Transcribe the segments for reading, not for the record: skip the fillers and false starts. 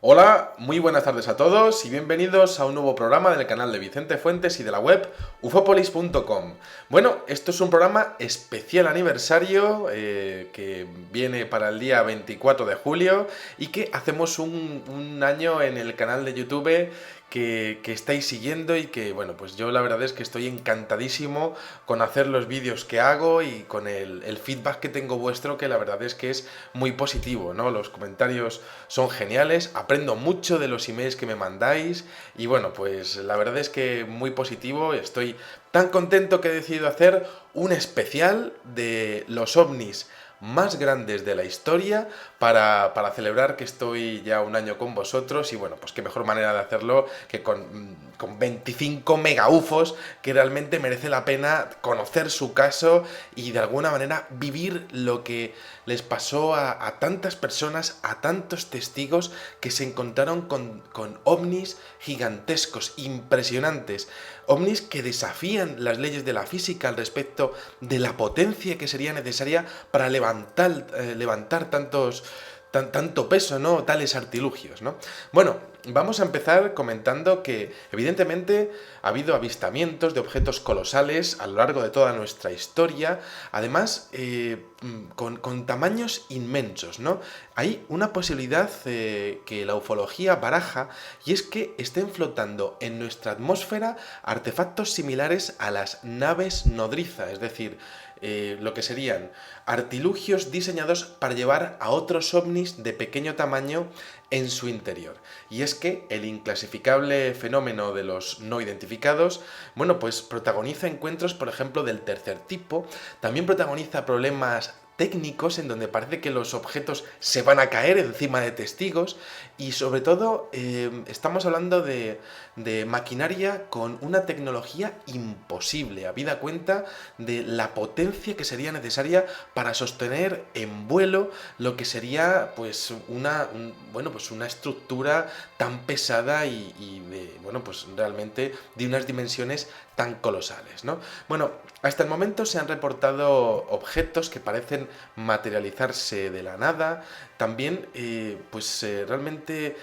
Hola, muy buenas tardes a todos y bienvenidos a un nuevo programa del canal de Vicente Fuentes y de la web ufopolis.com. Bueno, esto es un programa especial aniversario que viene para el día 24 de julio y que hacemos un año en el canal de YouTube que estáis siguiendo y que, bueno, pues yo la verdad es que estoy encantadísimo con hacer los vídeos que hago y con el feedback que tengo vuestro, que la verdad es que es muy positivo, ¿no? Los comentarios son geniales, aprendo mucho de los emails que me mandáis y bueno, pues la verdad es que muy positivo, estoy tan contento que he decidido hacer un especial de los ovnis más grandes de la historia para celebrar que estoy ya un año con vosotros y bueno, pues qué mejor manera de hacerlo que con 25 mega ufos que realmente merece la pena conocer su caso y de alguna manera vivir lo que les pasó a tantas personas, a tantos testigos que se encontraron con ovnis gigantescos, impresionantes, ovnis que desafían las leyes de la física al respecto de la potencia que sería necesaria para levantar tanto peso, ¿no? Tales artilugios, ¿no? Bueno, vamos a empezar comentando que evidentemente ha habido avistamientos de objetos colosales a lo largo de toda nuestra historia, además con tamaños inmensos, ¿no? Hay una posibilidad que la ufología baraja y es que estén flotando en nuestra atmósfera artefactos similares a las naves nodriza, es decir, lo que serían artilugios diseñados para llevar a otros ovnis de pequeño tamaño en su interior. Y es que el inclasificable fenómeno de los no identificados, bueno, pues protagoniza encuentros, por ejemplo, del tercer tipo, también protagoniza problemas técnicos en donde parece que los objetos se van a caer encima de testigos y sobre todo estamos hablando de maquinaria con una tecnología imposible, habida cuenta de la potencia que sería necesaria para sostener en vuelo lo que sería pues una estructura tan pesada y de, bueno, pues realmente de unas dimensiones tan colosales, ¿no? Bueno, hasta el momento se han reportado objetos que parecen materializarse de la nada, también realmente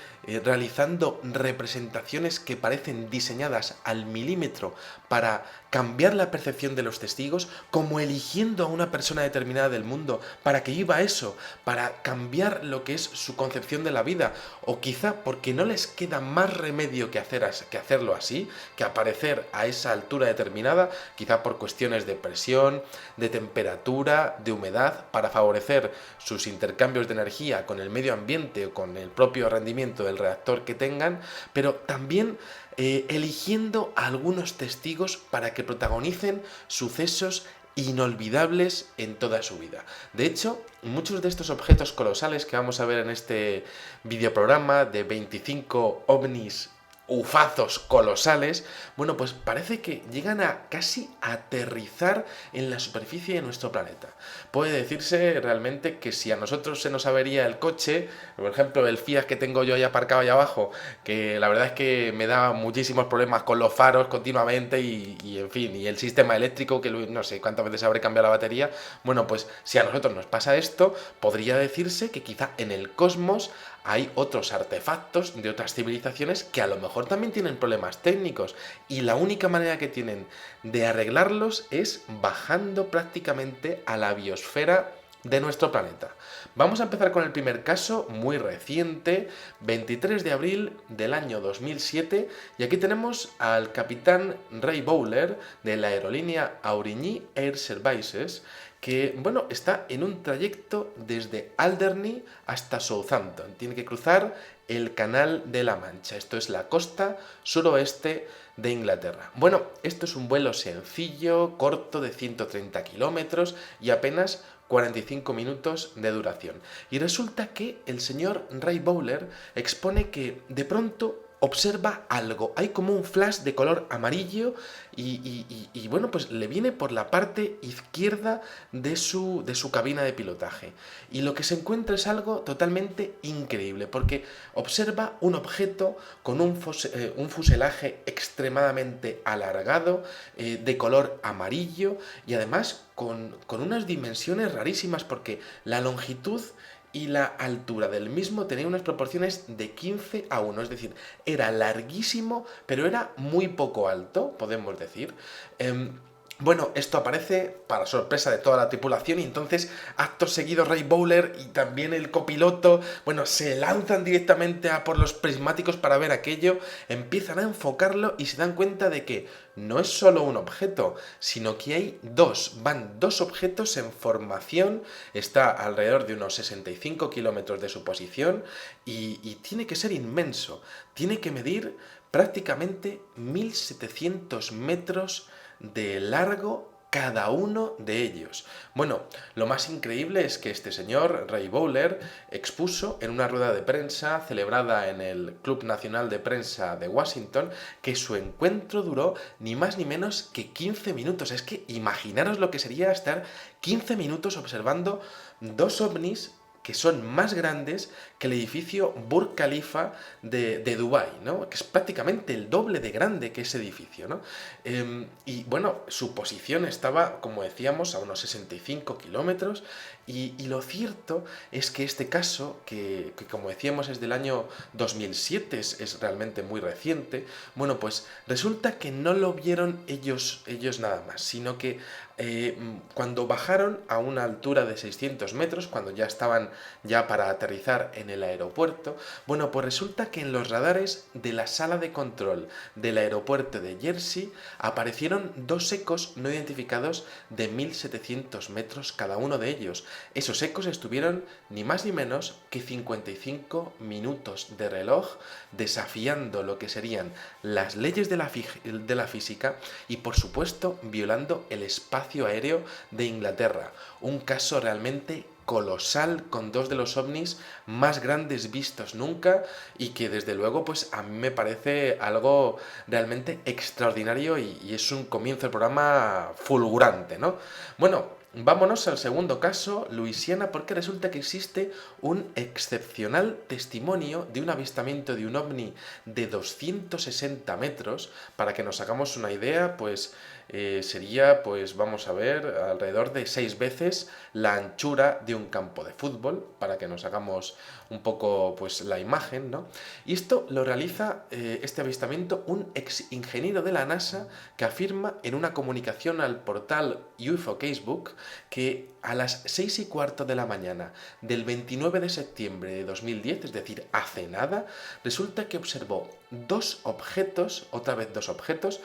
realizando representaciones que parecen diseñadas al milímetro para cambiar la percepción de los testigos, como eligiendo a una persona determinada del mundo para que viva eso, para cambiar lo que es su concepción de la vida, o quizá porque no les queda más remedio que hacerlo así, que aparecer a esa altura determinada, quizá por cuestiones de presión, de temperatura, de humedad, para favorecer sus intercambios de energía con el medio ambiente o con el propio rendimiento del reactor que tengan, pero también eligiendo a algunos testigos para que protagonicen sucesos inolvidables en toda su vida. De hecho, muchos de estos objetos colosales que vamos a ver en este videoprograma de 25 ovnis ufazos colosales, bueno, pues parece que llegan a casi aterrizar en la superficie de nuestro planeta. Puede decirse realmente que si a nosotros se nos avería el coche, por ejemplo, el Fiat que tengo yo ahí aparcado ahí abajo, que la verdad es que me da muchísimos problemas con los faros continuamente y en fin, y el sistema eléctrico, que no sé cuántas veces habré cambiado la batería, bueno, pues si a nosotros nos pasa esto, podría decirse que quizá en el cosmos hay otros artefactos de otras civilizaciones que a lo mejor también tienen problemas técnicos y la única manera que tienen de arreglarlos es bajando prácticamente a la biosfera de nuestro planeta. Vamos a empezar con el primer caso, muy reciente, 23 de abril del año 2007, y aquí tenemos al capitán Ray Bowler de la aerolínea Aurigny Air Services, que, bueno, está en un trayecto desde Alderney hasta Southampton. Tiene que cruzar el Canal de la Mancha. Esto es la costa suroeste de Inglaterra. Bueno, esto es un vuelo sencillo, corto, de 130 kilómetros y apenas 45 minutos de duración. Y resulta que el señor Ray Bowler expone que de pronto observa algo, hay como un flash de color amarillo y bueno, pues le viene por la parte izquierda de su cabina de pilotaje. Y lo que se encuentra es algo totalmente increíble, porque observa un objeto con un fuselaje extremadamente alargado, de color amarillo y además con unas dimensiones rarísimas, porque la longitud y la altura del mismo tenía unas proporciones de 15:1, es decir, era larguísimo, pero era muy poco alto, podemos decir. Bueno, esto aparece para sorpresa de toda la tripulación y entonces acto seguido Ray Bowler y también el copiloto, bueno, se lanzan directamente a por los prismáticos para ver aquello, empiezan a enfocarlo y se dan cuenta de que no es solo un objeto, sino que hay van dos objetos en formación, está alrededor de unos 65 kilómetros de su posición y tiene que ser inmenso, tiene que medir prácticamente 1700 metros de largo cada uno de ellos. Bueno, lo más increíble es que este señor, Ray Bowler, expuso en una rueda de prensa celebrada en el Club Nacional de Prensa de Washington que su encuentro duró ni más ni menos que 15 minutos. Es que imaginaros lo que sería estar 15 minutos observando dos ovnis que son más grandes que el edificio Burj Khalifa de Dubái, ¿no? Que es prácticamente el doble de grande que ese edificio, ¿no? Y bueno, su posición estaba, como decíamos, a unos 65 kilómetros y lo cierto es que este caso, que como decíamos es del año 2007, es realmente muy reciente, bueno, pues resulta que no lo vieron ellos nada más, sino que cuando bajaron a una altura de 600 metros, cuando ya estaban ya para aterrizar en el aeropuerto, bueno, pues resulta que en los radares de la sala de control del aeropuerto de Jersey aparecieron dos ecos no identificados de 1700 metros cada uno de ellos. Esos ecos estuvieron ni más ni menos que 55 minutos de reloj desafiando lo que serían las leyes de la física y por supuesto violando el espacio aéreo de Inglaterra. Un caso realmente colosal con dos de los ovnis más grandes vistos nunca y que desde luego pues a mí me parece algo realmente extraordinario y es un comienzo del programa fulgurante, ¿no? Bueno, vámonos al segundo caso, Luisiana, porque resulta que existe un excepcional testimonio de un avistamiento de un ovni de 260 metros. Para que nos hagamos una idea, pues sería, pues vamos a ver, alrededor de 6 veces la anchura de un campo de fútbol, para que nos hagamos un poco pues la imagen, ¿no? Y esto lo realiza este avistamiento un ex ingeniero de la NASA que afirma en una comunicación al portal UFO Casebook que a las 6:15 de la mañana del 29 de septiembre de 2010, es decir, hace nada, resulta que observó dos objetos, otra vez dos objetos,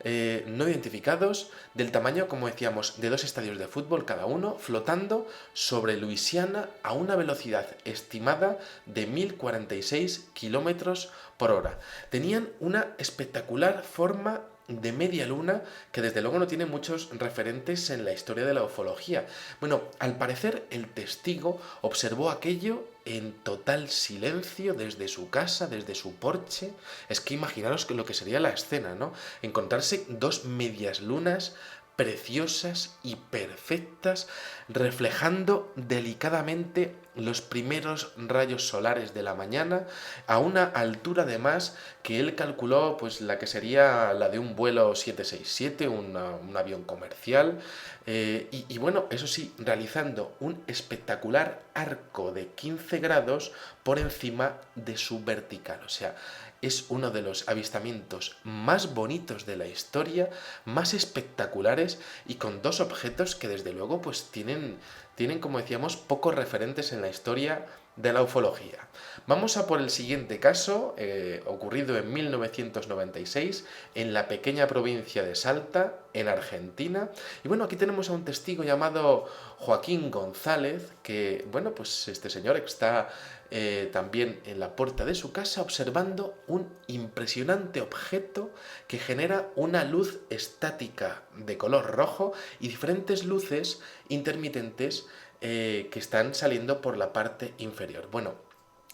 no identificados, del tamaño, como decíamos, de dos estadios de fútbol cada uno, flotando sobre Luisiana a una velocidad estimada de 1046 kilómetros por hora. Tenían una espectacular forma de media luna que desde luego no tiene muchos referentes en la historia de la ufología. Bueno, al parecer el testigo observó aquello en total silencio desde su casa, desde su porche. Es que imaginaros lo que sería la escena, ¿no? Encontrarse dos medias lunas preciosas y perfectas, reflejando delicadamente los primeros rayos solares de la mañana a una altura además que él calculó pues la que sería la de un vuelo 767, un avión comercial, y bueno, eso sí, realizando un espectacular arco de 15 grados por encima de su vertical. O sea, es uno de los avistamientos más bonitos de la historia, más espectaculares y con dos objetos que desde luego pues tienen como decíamos, pocos referentes en la historia de la ufología. Vamos a por el siguiente caso, ocurrido en 1996 en la pequeña provincia de Salta, en Argentina. Y bueno, aquí tenemos a un testigo llamado Joaquín González, que, bueno, pues este señor está también en la puerta de su casa observando un impresionante objeto que genera una luz estática de color rojo y diferentes luces intermitentes que están saliendo por la parte inferior. Bueno,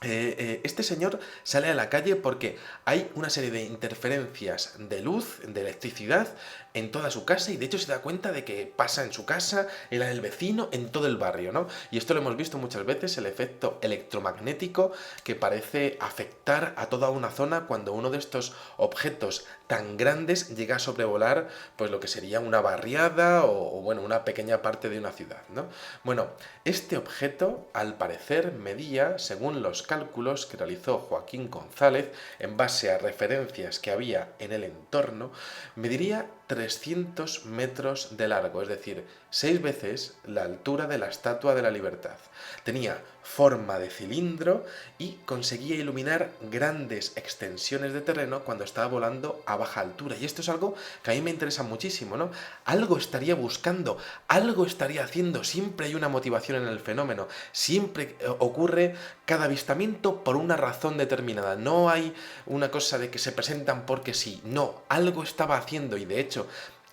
Este señor sale a la calle porque hay una serie de interferencias de luz, de electricidad, en toda su casa y de hecho se da cuenta de que pasa en su casa, en la del vecino, en todo el barrio, ¿no? Y esto lo hemos visto muchas veces, el efecto electromagnético que parece afectar a toda una zona cuando uno de estos objetos tan grandes llega a sobrevolar pues lo que sería una barriada bueno, una pequeña parte de una ciudad, ¿no? Bueno, este objeto al parecer medía, según los cálculos que realizó Joaquín González en base a referencias que había en el entorno, mediría 300 metros de largo, es decir, 6 veces la altura de la Estatua de la Libertad. Tenía forma de cilindro y conseguía iluminar grandes extensiones de terreno cuando estaba volando a baja altura. Y esto es algo que a mí me interesa muchísimo, ¿no? Algo estaría buscando, algo estaría haciendo, siempre hay una motivación en el fenómeno, siempre ocurre cada avistamiento por una razón determinada, no hay una cosa de que se presentan porque sí, no, algo estaba haciendo y de hecho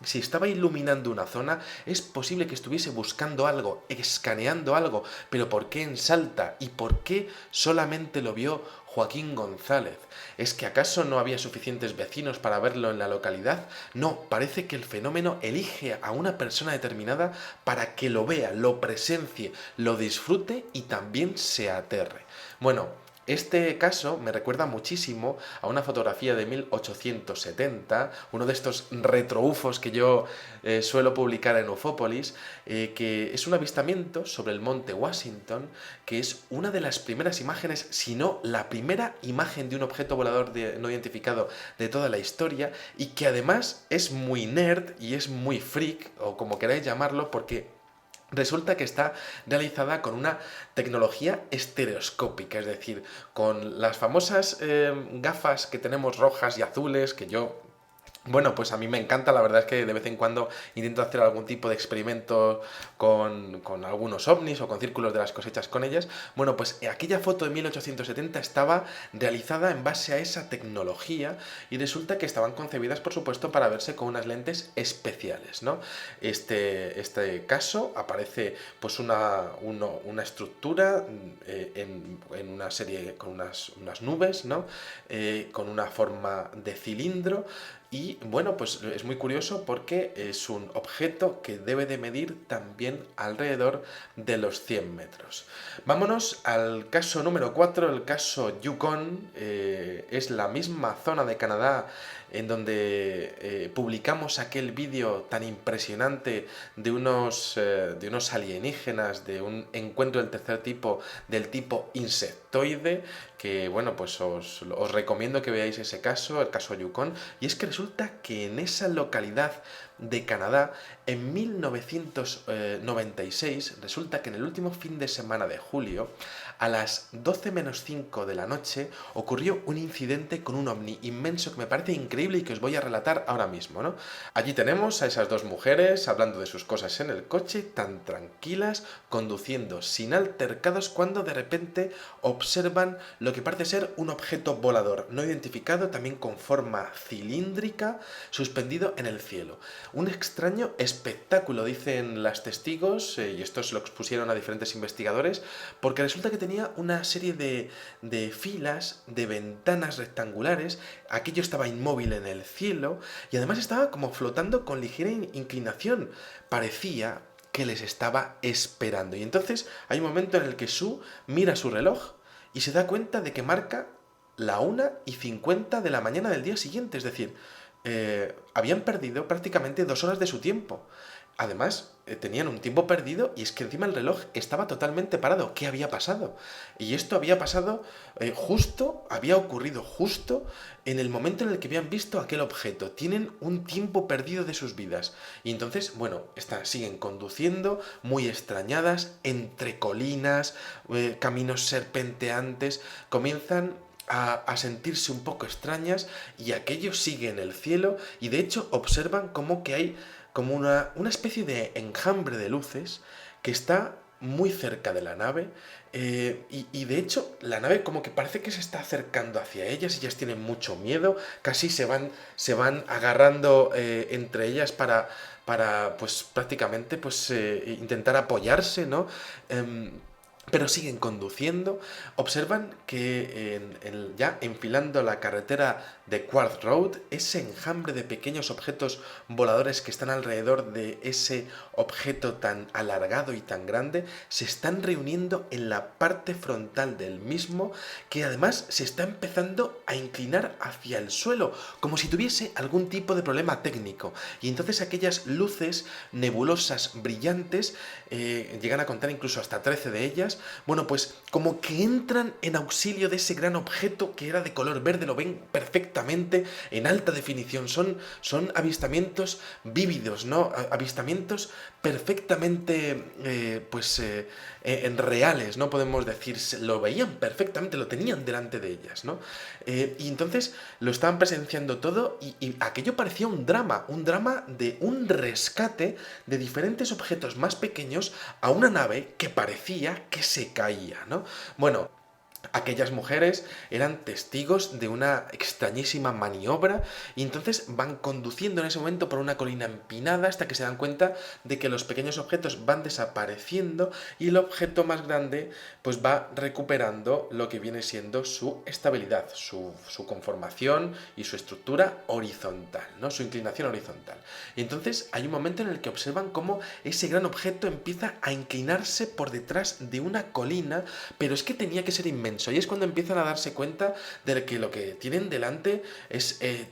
si estaba iluminando una zona, es posible que estuviese buscando algo, escaneando algo, pero ¿por qué en Salta? ¿Y por qué solamente lo vio Joaquín González? ¿Es que acaso no había suficientes vecinos para verlo en la localidad? No, parece que el fenómeno elige a una persona determinada para que lo vea, lo presencie, lo disfrute y también se aterre. Bueno, este caso me recuerda muchísimo a una fotografía de 1870, uno de estos retroufos que yo suelo publicar en Ufópolis, que es un avistamiento sobre el monte Washington, que es una de las primeras imágenes, si no la primera imagen de un objeto volador no identificado de toda la historia, y que además es muy nerd y es muy freak, o como queráis llamarlo, porque resulta que está realizada con una tecnología estereoscópica, es decir, con las famosas gafas que tenemos rojas y azules, que yo bueno, pues a mí me encanta, la verdad es que de vez en cuando intento hacer algún tipo de experimento con algunos ovnis o con círculos de las cosechas con ellas. Bueno, pues aquella foto de 1870 estaba realizada en base a esa tecnología y resulta que estaban concebidas, por supuesto, para verse con unas lentes especiales, ¿no? Este caso aparece pues una estructura en una serie con unas nubes, ¿no? Con una forma de cilindro y bueno, pues es muy curioso porque es un objeto que debe de medir también alrededor de los 100 metros. Vámonos al caso número 4, el caso Yukon. Es la misma zona de Canadá en donde publicamos aquel vídeo tan impresionante de unos alienígenas, de un encuentro del tipo insectoide, que bueno, pues os recomiendo que veáis ese caso, el caso Yukon, y es que resulta que en esa localidad de Canadá, en 1996, resulta que en el último fin de semana de julio, a las 12 menos 5 de la noche, ocurrió un incidente con un ovni inmenso que me parece increíble y que os voy a relatar ahora mismo, ¿no? Allí tenemos a esas dos mujeres hablando de sus cosas en el coche, tan tranquilas, conduciendo sin altercados, cuando de repente observan lo que parece ser un objeto volador no identificado, también con forma cilíndrica, suspendido en el cielo. Un extraño espectáculo, dicen las testigos, y esto se lo expusieron a diferentes investigadores, porque resulta que tenía una serie de filas, de ventanas rectangulares, aquello estaba inmóvil en el cielo, y además estaba como flotando con ligera inclinación. Parecía que les estaba esperando. Y entonces hay un momento en el que Sue mira su reloj y se da cuenta de que marca la 1:50 de la mañana del día siguiente, es decir, habían perdido prácticamente 2 horas de su tiempo. Además, tenían un tiempo perdido y es que encima el reloj estaba totalmente parado. ¿Qué había pasado? Y esto había pasado había ocurrido justo en el momento en el que habían visto aquel objeto. Tienen un tiempo perdido de sus vidas. Y entonces, bueno, siguen conduciendo muy extrañadas, entre colinas, caminos serpenteantes, comienzan a sentirse un poco extrañas y aquello sigue en el cielo y de hecho observan como que hay como una especie de enjambre de luces que está muy cerca de la nave y de hecho la nave como que parece que se está acercando hacia ellas y ellas tienen mucho miedo, casi se van agarrando entre ellas para pues prácticamente pues intentar apoyarse, ¿no? Pero siguen conduciendo, observan que ya enfilando la carretera de Quartz Road, ese enjambre de pequeños objetos voladores que están alrededor de ese objeto tan alargado y tan grande, se están reuniendo en la parte frontal del mismo, que además se está empezando a inclinar hacia el suelo, como si tuviese algún tipo de problema técnico. Y entonces aquellas luces nebulosas brillantes, llegan a contar incluso hasta 13 de ellas, bueno, pues como que entran en auxilio de ese gran objeto que era de color verde, lo ven perfectamente en alta definición, son avistamientos vívidos, ¿no? Avistamientos perfectamente, reales, ¿no? Podemos decir, lo veían perfectamente, lo tenían delante de ellas, ¿no? Y entonces lo estaban presenciando todo y aquello parecía un drama de un rescate de diferentes objetos más pequeños a una nave que parecía que se caía, ¿no? Bueno, aquellas mujeres eran testigos de una extrañísima maniobra y entonces van conduciendo en ese momento por una colina empinada hasta que se dan cuenta de que los pequeños objetos van desapareciendo y el objeto más grande pues va recuperando lo que viene siendo su estabilidad, su conformación y su estructura horizontal, ¿no? Su inclinación horizontal. Y entonces hay un momento en el que observan cómo ese gran objeto empieza a inclinarse por detrás de una colina, pero es que tenía que ser inmenso. Y es cuando empiezan a darse cuenta de que lo que tienen delante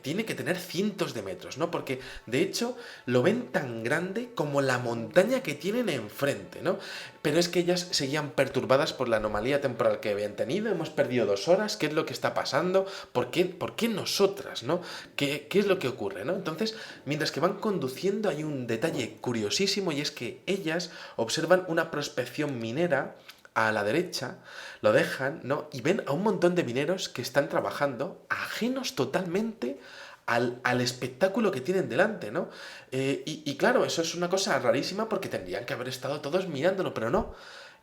tiene que tener cientos de metros, ¿no? Porque, de hecho, lo ven tan grande como la montaña que tienen enfrente, ¿no? Pero es que ellas seguían perturbadas por la anomalía temporal que habían tenido. Hemos perdido 2 horas. ¿Qué es lo que está pasando? ¿Por qué nosotras, no? ¿Qué es lo que ocurre, no? Entonces, mientras que van conduciendo, hay un detalle curiosísimo y es que ellas observan una prospección minera a la derecha, lo dejan, ¿no? Y ven a un montón de mineros que están trabajando, ajenos totalmente al espectáculo que tienen delante, ¿no? Y claro, eso es una cosa rarísima porque tendrían que haber estado todos mirándolo, pero no.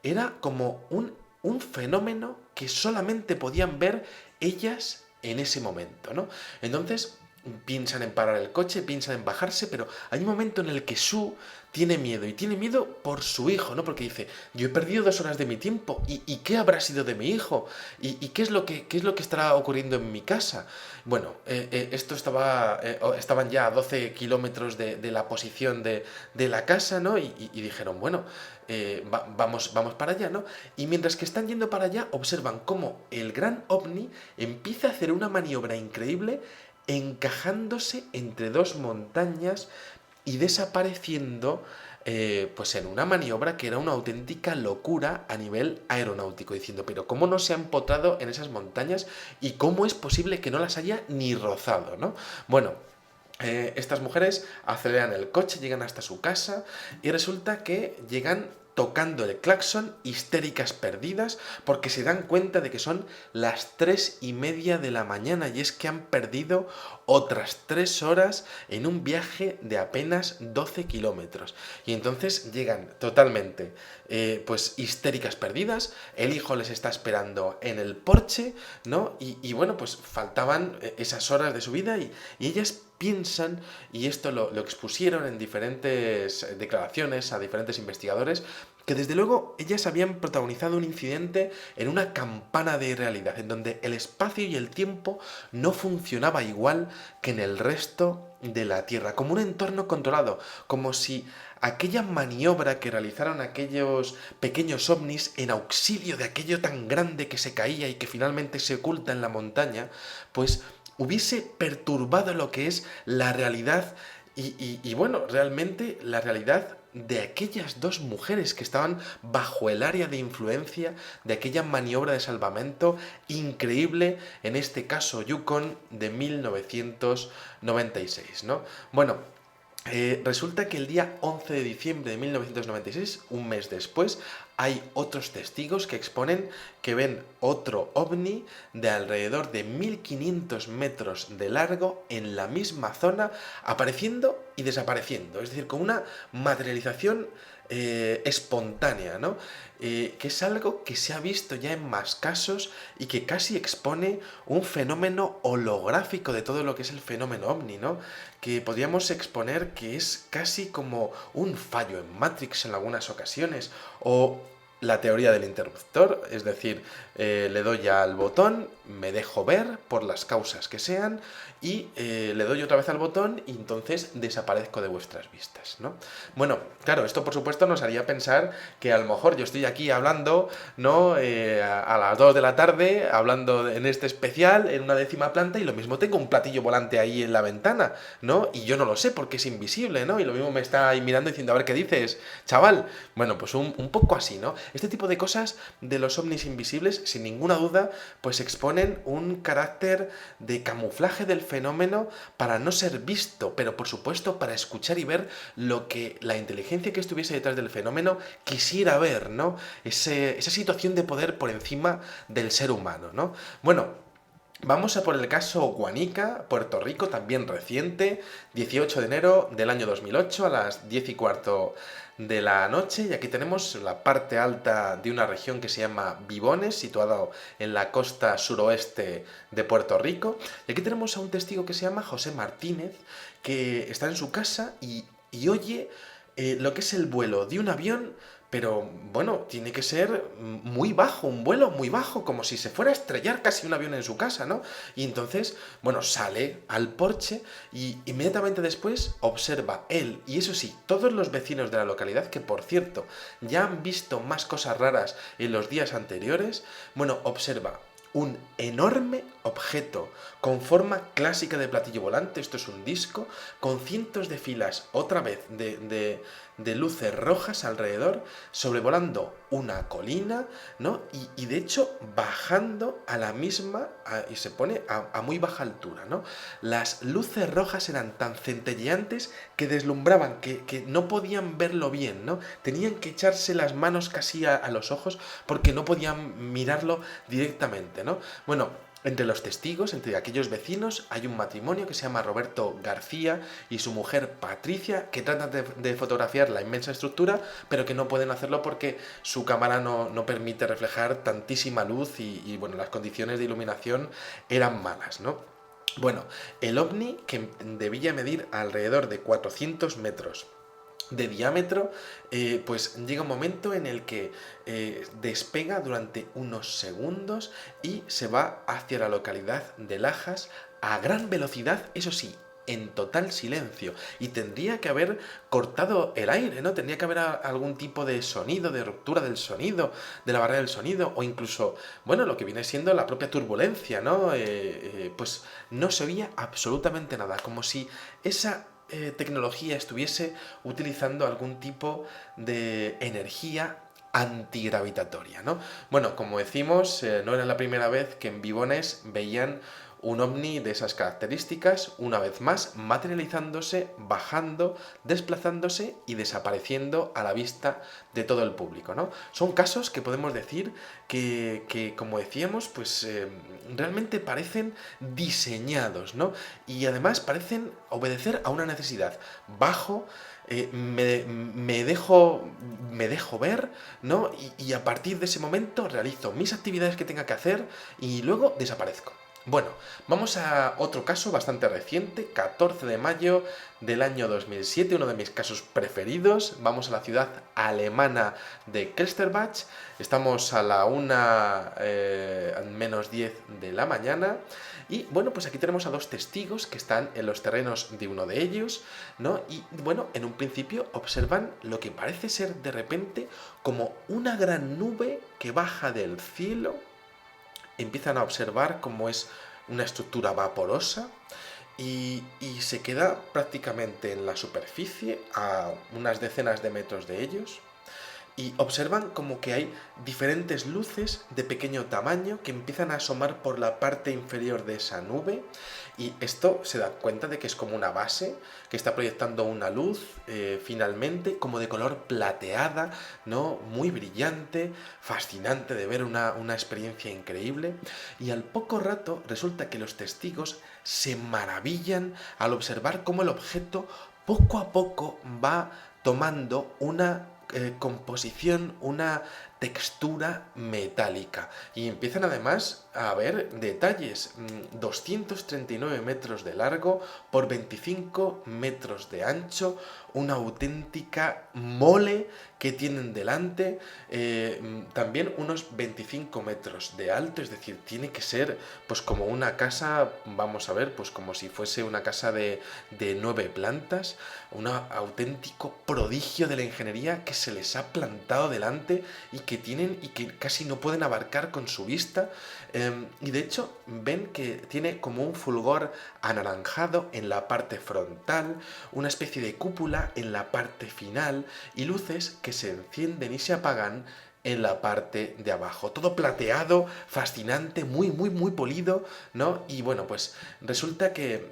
Era como un fenómeno que solamente podían ver ellas en ese momento, ¿no? Entonces piensan en parar el coche, piensan en bajarse, pero hay un momento en el que Sue tiene miedo, y tiene miedo por su hijo, ¿no? Porque dice, yo he perdido 2 horas de mi tiempo, ¿y qué habrá sido de mi hijo? ¿Y qué es lo que estará ocurriendo en mi casa? Bueno, estaban ya a 12 kilómetros de la posición de la casa, ¿no? Y dijeron, bueno, vamos para allá, ¿no? Y mientras que están yendo para allá, observan cómo el gran ovni empieza a hacer una maniobra increíble encajándose entre 2 montañas y desapareciendo pues en una maniobra que era una auténtica locura a nivel aeronáutico, diciendo, pero ¿cómo no se ha empotrado en esas montañas y cómo es posible que no las haya ni rozado, ¿no? Bueno, estas mujeres aceleran el coche, llegan hasta su casa y resulta que llegan tocando el claxon, histéricas perdidas, porque se dan cuenta de que son las 3:30 de la mañana y es que han perdido otras 3 horas en un viaje de apenas 12 kilómetros. Y entonces llegan totalmente, pues histéricas perdidas, el hijo les está esperando en el porche, ¿no? Y bueno, pues faltaban esas horas de su vida y ellas piensan, y esto lo expusieron en diferentes declaraciones a diferentes investigadores, que desde luego ellas habían protagonizado un incidente en una campana de realidad, en donde el espacio y el tiempo no funcionaba igual que en el resto de la Tierra, como un entorno controlado, como si aquella maniobra que realizaron aquellos pequeños ovnis en auxilio de aquello tan grande que se caía y que finalmente se oculta en la montaña, pues hubiese perturbado lo que es la realidad y bueno, realmente la realidad de aquellas 2 mujeres que estaban bajo el área de influencia de aquella maniobra de salvamento increíble, en este caso Yukon de 1996, ¿no? Bueno, resulta que el día 11 de diciembre de 1996, un mes después, hay otros testigos que exponen que ven otro ovni de alrededor de 1500 metros de largo en la misma zona, apareciendo y desapareciendo, es decir, con una materialización espontánea, ¿no? Que es algo que se ha visto ya en más casos y que casi expone un fenómeno holográfico de todo lo que es el fenómeno ovni, ¿no? Que podríamos exponer que es casi como un fallo en Matrix en algunas ocasiones, o la teoría del interruptor, es decir, le doy al botón, me dejo ver por las causas que sean y le doy otra vez al botón y entonces desaparezco de vuestras vistas, ¿no? Bueno, claro, esto por supuesto nos haría pensar que a lo mejor yo estoy aquí hablando, ¿no? A las 2 de la tarde, hablando en este especial, en una 10ª planta, y lo mismo tengo un platillo volante ahí en la ventana, ¿no? Y yo no lo sé porque es invisible, ¿no? Y lo mismo me está ahí mirando diciendo, a ver qué dices, chaval. Bueno, pues un poco así, ¿no? Este tipo de cosas de los ovnis invisibles, sin ninguna duda, pues exponen un carácter de camuflaje del fenómeno para no ser visto, pero por supuesto para escuchar y ver lo que la inteligencia que estuviese detrás del fenómeno quisiera ver, ¿no? Esa situación de poder por encima del ser humano, ¿no? Bueno, vamos a por el caso Guanica, Puerto Rico, también reciente, 18 de enero del año 2008 a las 10:15 de la noche, y aquí tenemos la parte alta de una región que se llama Vibones, situada en la costa suroeste de Puerto Rico, y aquí tenemos a un testigo que se llama José Martínez, que está en su casa y oye lo que es el vuelo de un avión, pero bueno, tiene que ser muy bajo, un vuelo muy bajo, como si se fuera a estrellar casi un avión en su casa, ¿no? Y entonces, bueno, sale al porche y inmediatamente después observa él, y eso sí, todos los vecinos de la localidad, que por cierto ya han visto más cosas raras en los días anteriores, bueno, observa un enorme objeto con forma clásica de platillo volante, esto es un disco, con cientos de filas, otra vez, de luces rojas alrededor, sobrevolando una colina, ¿no? Y de hecho bajando a la misma, y se pone a muy baja altura, ¿no? Las luces rojas eran tan centelleantes que deslumbraban, que no podían verlo bien, ¿no? Tenían que echarse las manos casi a los ojos porque no podían mirarlo directamente, ¿no? Bueno, entre los testigos, entre aquellos vecinos, hay un matrimonio que se llama Roberto García y su mujer Patricia, que tratan de fotografiar la inmensa estructura, pero que no pueden hacerlo porque su cámara no permite reflejar tantísima luz y, bueno, las condiciones de iluminación eran malas, ¿no? Bueno, el ovni, que debía medir alrededor de 400 metros de diámetro, pues llega un momento en el que despega durante unos segundos y se va hacia la localidad de Lajas a gran velocidad, eso sí, en total silencio, y tendría que haber cortado el aire, ¿no? Tendría que haber algún tipo de sonido, de ruptura del sonido, de la barrera del sonido, o incluso, bueno, lo que viene siendo la propia turbulencia, ¿no? Pues no se oía absolutamente nada, como si esa tecnología estuviese utilizando algún tipo de energía antigravitatoria, ¿no? Bueno, como decimos, no era la primera vez que en Vibones veían un ovni de esas características, una vez más materializándose, bajando, desplazándose y desapareciendo a la vista de todo el público, ¿no? Son casos que podemos decir que como decíamos, pues realmente parecen diseñados, ¿no? Y además parecen obedecer a una necesidad. Bajo, me dejo ver, ¿no? Y a partir de ese momento realizo mis actividades que tenga que hacer y luego desaparezco. Bueno, vamos a otro caso bastante reciente, 14 de mayo del año 2007, uno de mis casos preferidos. Vamos a la ciudad alemana de Kelsterbach, estamos a la 1:10 de la mañana y bueno, pues aquí tenemos a dos testigos que están en los terrenos de uno de ellos, ¿no? Y bueno, en un principio observan lo que parece ser de repente como una gran nube que baja del cielo. Empiezan a observar cómo es una estructura vaporosa y se queda prácticamente en la superficie a unas decenas de metros de ellos y observan como que hay diferentes luces de pequeño tamaño que empiezan a asomar por la parte inferior de esa nube y esto se da cuenta de que es como una base que está proyectando una luz finalmente como de color plateada, ¿no? Muy brillante, fascinante de ver, una experiencia increíble, y al poco rato resulta que los testigos se maravillan al observar cómo el objeto poco a poco va tomando una composición, una textura metálica. Y empiezan además a haber detalles. 239 metros de largo por 25 metros de ancho, una auténtica mole que tienen delante, también unos 25 metros de alto, es decir, tiene que ser pues como una casa, vamos a ver, pues como si fuese una casa de 9 plantas, un auténtico prodigio de la ingeniería que se les ha plantado delante y que tienen y que casi no pueden abarcar con su vista, y de hecho ven que tiene como un fulgor anaranjado en la parte frontal, una especie de cúpula en la parte final y luces que se encienden y se apagan en la parte de abajo. Todo plateado, fascinante, muy, muy, muy polido, ¿no? Y bueno, pues resulta que,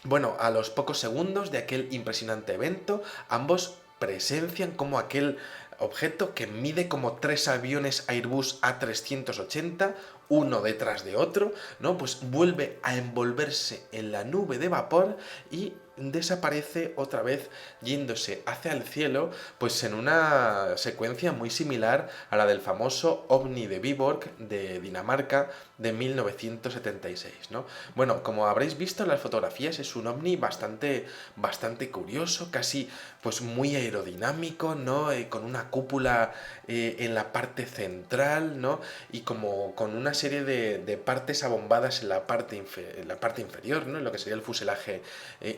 bueno, a los pocos segundos de aquel impresionante evento, ambos presencian como aquel objeto que mide como 3 aviones Airbus A380, uno detrás de otro, ¿no? Pues vuelve a envolverse en la nube de vapor y desaparece otra vez yéndose hacia el cielo, pues en una secuencia muy similar a la del famoso OVNI de Viborg de Dinamarca de 1976, ¿no? Bueno, como habréis visto en las fotografías, es un OVNI bastante curioso, casi pues muy aerodinámico, ¿no? Con una cúpula en la parte central, ¿no? Y como con una serie de partes abombadas en la parte inferior, ¿no? En lo que sería el fuselaje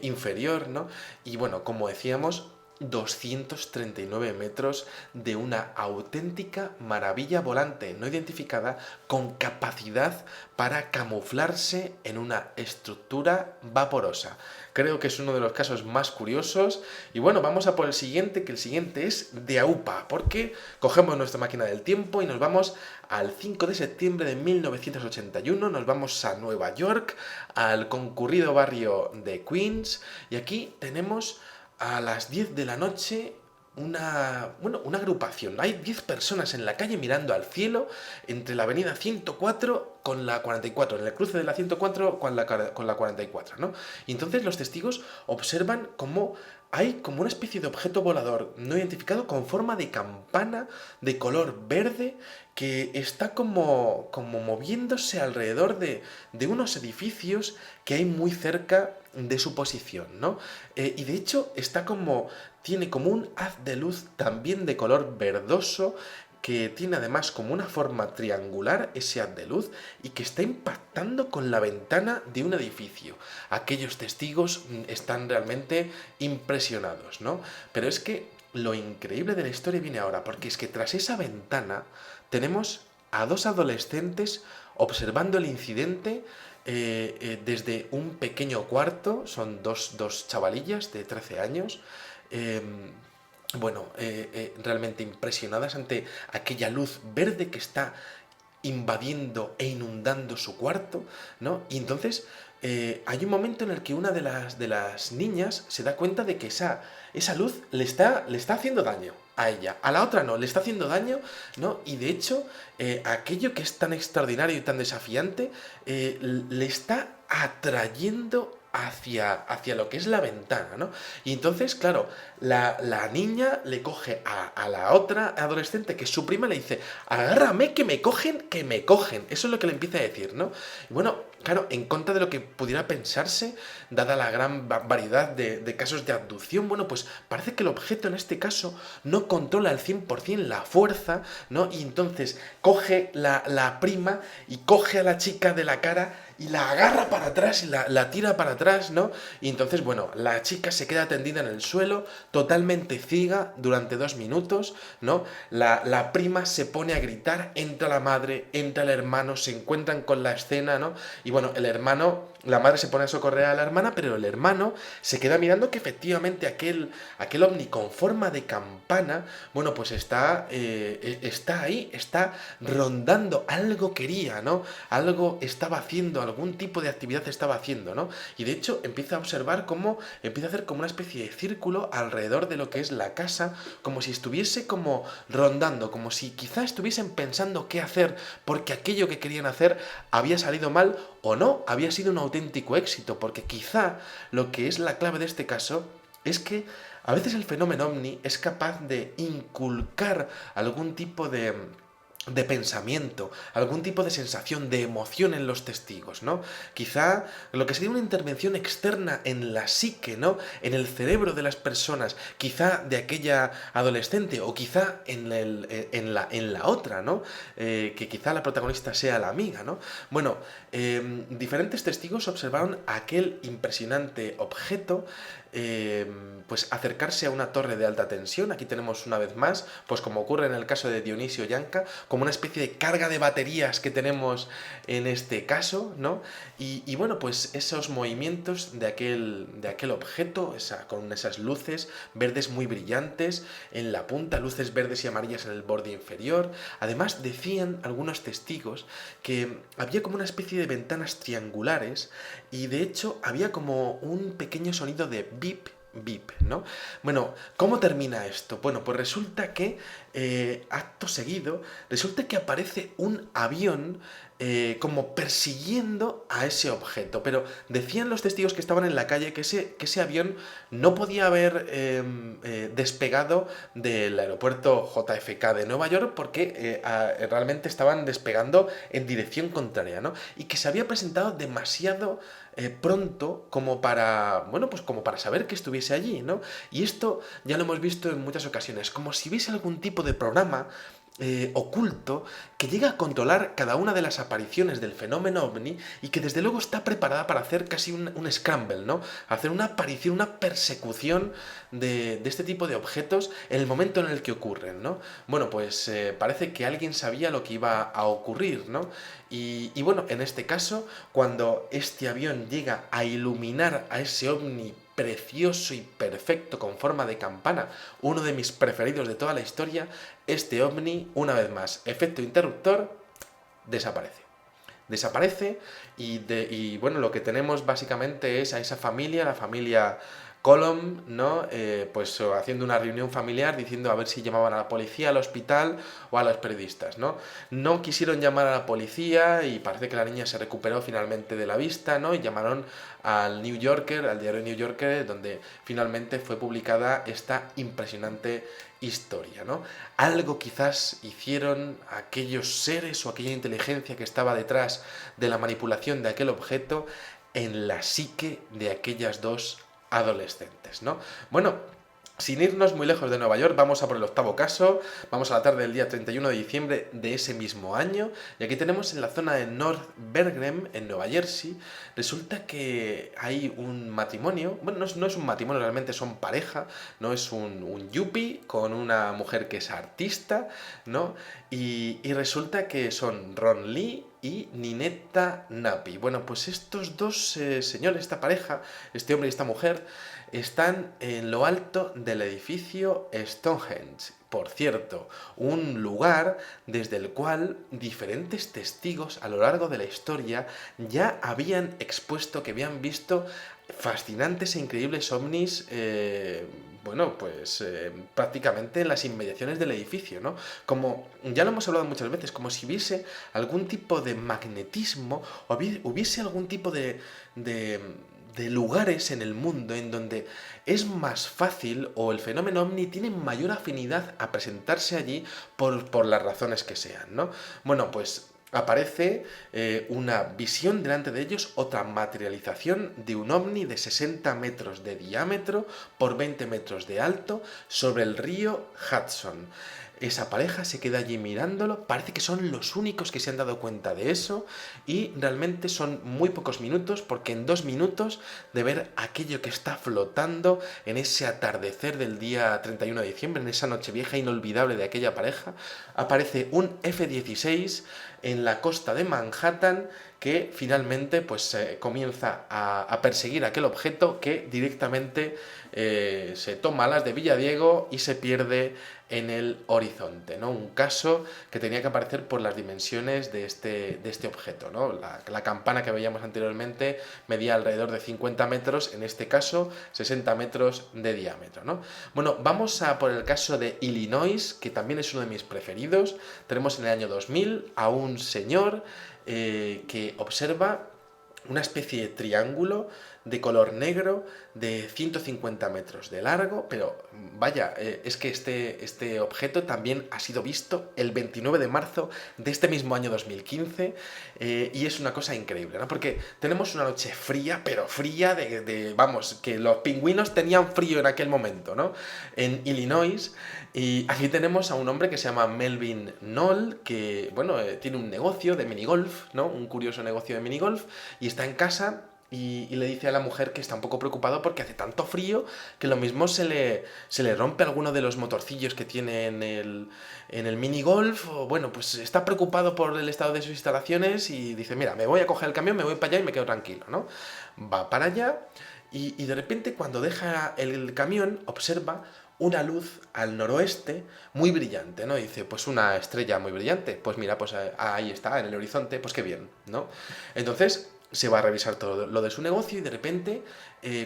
inferior, ¿no? Y bueno, como decíamos, 239 metros de una auténtica maravilla volante no identificada con capacidad para camuflarse en una estructura vaporosa. Creo que es uno de los casos más curiosos y bueno, vamos a por el siguiente, que el siguiente es de AUPA, porque cogemos nuestra máquina del tiempo y nos vamos al 5 de septiembre de 1981, nos vamos a Nueva York, al concurrido barrio de Queens, y aquí tenemos a las 10 de la noche una agrupación. Hay 10 personas en la calle mirando al cielo entre la avenida 104 con la 44, en el cruce de la 104 con la 44, ¿no? Y entonces los testigos observan cómo hay como una especie de objeto volador no identificado con forma de campana de color verde que está como moviéndose alrededor de unos edificios que hay muy cerca de su posición, ¿no? Y de hecho tiene como un haz de luz también de color verdoso que tiene además como una forma triangular ese haz de luz y que está impactando con la ventana de un edificio. Aquellos testigos están realmente impresionados, ¿no? Pero es que lo increíble de la historia viene ahora, porque es que tras esa ventana tenemos a dos adolescentes observando el incidente desde un pequeño cuarto, son dos chavalillas de 13 años, eh, realmente impresionadas ante aquella luz verde que está invadiendo e inundando su cuarto, ¿no? Y entonces hay un momento en el que una de las niñas se da cuenta de que esa luz le está haciendo daño a ella, a la otra no, le está haciendo daño, ¿no? Y de hecho, aquello que es tan extraordinario y tan desafiante, le está atrayendo hacia lo que es la ventana, ¿no? Y entonces, claro, la niña le coge a la otra adolescente, que es su prima, le dice, agárrame, que me cogen, que me cogen. Eso es lo que le empieza a decir, ¿no? Y bueno, claro, en contra de lo que pudiera pensarse, dada la gran variedad de casos de abducción, bueno, pues parece que el objeto en este caso no controla al 100% la fuerza, ¿no? Y entonces coge la prima y coge a la chica de la cara y la agarra para atrás y la tira para atrás, ¿no? Y entonces, bueno, la chica se queda tendida en el suelo, totalmente ciega durante 2 minutos, ¿no? La prima se pone a gritar, entra la madre, entra el hermano, se encuentran con la escena, ¿no? Y bueno, la madre se pone a socorrer a la hermana, pero el hermano se queda mirando que efectivamente aquel ovni con forma de campana, bueno, pues está ahí, está rondando, algo quería, ¿no? Algo estaba haciendo, algún tipo de actividad estaba haciendo, ¿no? Y de hecho empieza a observar cómo empieza a hacer como una especie de círculo alrededor de lo que es la casa, como si estuviese como rondando, como si quizá estuviesen pensando qué hacer, porque aquello que querían hacer había salido mal o no, había sido un auténtico éxito, porque quizá lo que es la clave de este caso es que a veces el fenómeno ovni es capaz de inculcar algún tipo de pensamiento, algún tipo de sensación, de emoción en los testigos, ¿no? Quizá lo que sería una intervención externa en la psique, ¿no? En el cerebro de las personas, quizá de aquella adolescente o quizá en la otra, ¿no? Que quizá la protagonista sea la amiga, ¿no? Bueno, diferentes testigos observaron aquel impresionante objeto pues acercarse a una torre de alta tensión. Aquí tenemos una vez más, pues como ocurre en el caso de Dionisio Yanca, como una especie de carga de baterías que tenemos en este caso, ¿no? Y bueno, pues esos movimientos de aquel objeto, con esas luces verdes muy brillantes en la punta, luces verdes y amarillas en el borde inferior. Además, decían algunos testigos que había como una especie de ventanas triangulares y de hecho había como un pequeño sonido de bip, bip, ¿no? Bueno, ¿cómo termina esto? Bueno, pues resulta que, acto seguido, resulta que aparece un avión como persiguiendo a ese objeto. Pero decían los testigos que estaban en la calle que ese avión no podía haber despegado del aeropuerto JFK de Nueva York porque realmente estaban despegando en dirección contraria, ¿no? Y que se había presentado demasiado pronto como para, bueno, pues como para saber que estuviese allí, ¿no? Y esto ya lo hemos visto en muchas ocasiones, como si hubiese algún tipo de programa oculto que llega a controlar cada una de las apariciones del fenómeno ovni y que desde luego está preparada para hacer casi un scramble, ¿no? Hacer una aparición, una persecución de este tipo de objetos en el momento en el que ocurren, ¿no? Bueno, pues parece que alguien sabía lo que iba a ocurrir, ¿no? Y bueno, en este caso, cuando este avión llega a iluminar a ese ovni precioso y perfecto con forma de campana, uno de mis preferidos de toda la historia, este ovni, una vez más, efecto interruptor, desaparece. Desaparece y bueno, lo que tenemos básicamente es a esa familia, la familia Colom, ¿no? Pues haciendo una reunión familiar diciendo a ver si llamaban a la policía, al hospital o a los periodistas, ¿no? No quisieron llamar a la policía y parece que la niña se recuperó finalmente de la vista, ¿no? Y llamaron al New Yorker, al diario New Yorker, donde finalmente fue publicada esta impresionante historia, ¿no? Algo quizás hicieron aquellos seres o aquella inteligencia que estaba detrás de la manipulación de aquel objeto en la psique de aquellas dos adolescentes, ¿no? Bueno, sin irnos muy lejos de Nueva York, vamos a por el octavo caso, vamos a la tarde del día 31 de diciembre de ese mismo año, y aquí tenemos en la zona de North Bergen, en Nueva Jersey, resulta que hay un matrimonio, bueno, no es un matrimonio, realmente son pareja, no es un yuppie con una mujer que es artista, ¿no? Y resulta que son Ron Lee y Ninetta Napi. Bueno, pues estos dos señores, esta pareja, este hombre y esta mujer, están en lo alto del edificio Stonehenge. Por cierto, un lugar desde el cual diferentes testigos a lo largo de la historia ya habían expuesto que habían visto fascinantes e increíbles ovnis, bueno, pues prácticamente en las inmediaciones del edificio, ¿no? Como ya lo hemos hablado muchas veces, como si hubiese algún tipo de magnetismo, o hubiese algún tipo de lugares en el mundo en donde es más fácil o el fenómeno ovni tiene mayor afinidad a presentarse allí por las razones que sean, ¿no? Bueno, pues aparece una visión delante de ellos, otra materialización de un ovni de 60 metros de diámetro por 20 metros de alto sobre el río Hudson. Esa pareja se queda allí mirándolo, parece que son los únicos que se han dado cuenta de eso y realmente son muy pocos minutos porque en 2 minutos de ver aquello que está flotando en ese atardecer del día 31 de diciembre, en esa noche vieja inolvidable de aquella pareja, aparece un F-16 en la costa de Manhattan que finalmente pues comienza a perseguir aquel objeto que directamente se toma alas de Villadiego y se pierde en el horizonte, ¿no? Un caso que tenía que aparecer por las dimensiones de este objeto, ¿no? La campana que veíamos anteriormente medía alrededor de 50 metros, en este caso 60 metros de diámetro, ¿no? Bueno, vamos a por el caso de Illinois, que también es uno de mis preferidos. Tenemos en el año 2000 a un señor que observa una especie de triángulo de color negro de 150 metros de largo, pero vaya, es que este objeto también ha sido visto el 29 de marzo de este mismo año 2015 y es una cosa increíble, ¿no? Porque tenemos una noche fría, pero fría vamos, que los pingüinos tenían frío en aquel momento, ¿no? En Illinois. Y aquí tenemos a un hombre que se llama Melvin Knoll, que, bueno, tiene un negocio de minigolf, ¿no? Un curioso negocio de minigolf, y está en casa y le dice a la mujer que está un poco preocupado porque hace tanto frío que lo mismo se le rompe alguno de los motorcillos que tiene en el minigolf, o bueno, pues está preocupado por el estado de sus instalaciones y dice, mira, me voy a coger el camión, me voy para allá y me quedo tranquilo, ¿no? Va para allá y de repente cuando deja el camión observa una luz al noroeste muy brillante, ¿no? Y dice, pues una estrella muy brillante. Pues mira, pues ahí está, en el horizonte, pues qué bien, ¿no? Entonces se va a revisar todo lo de su negocio y de repente,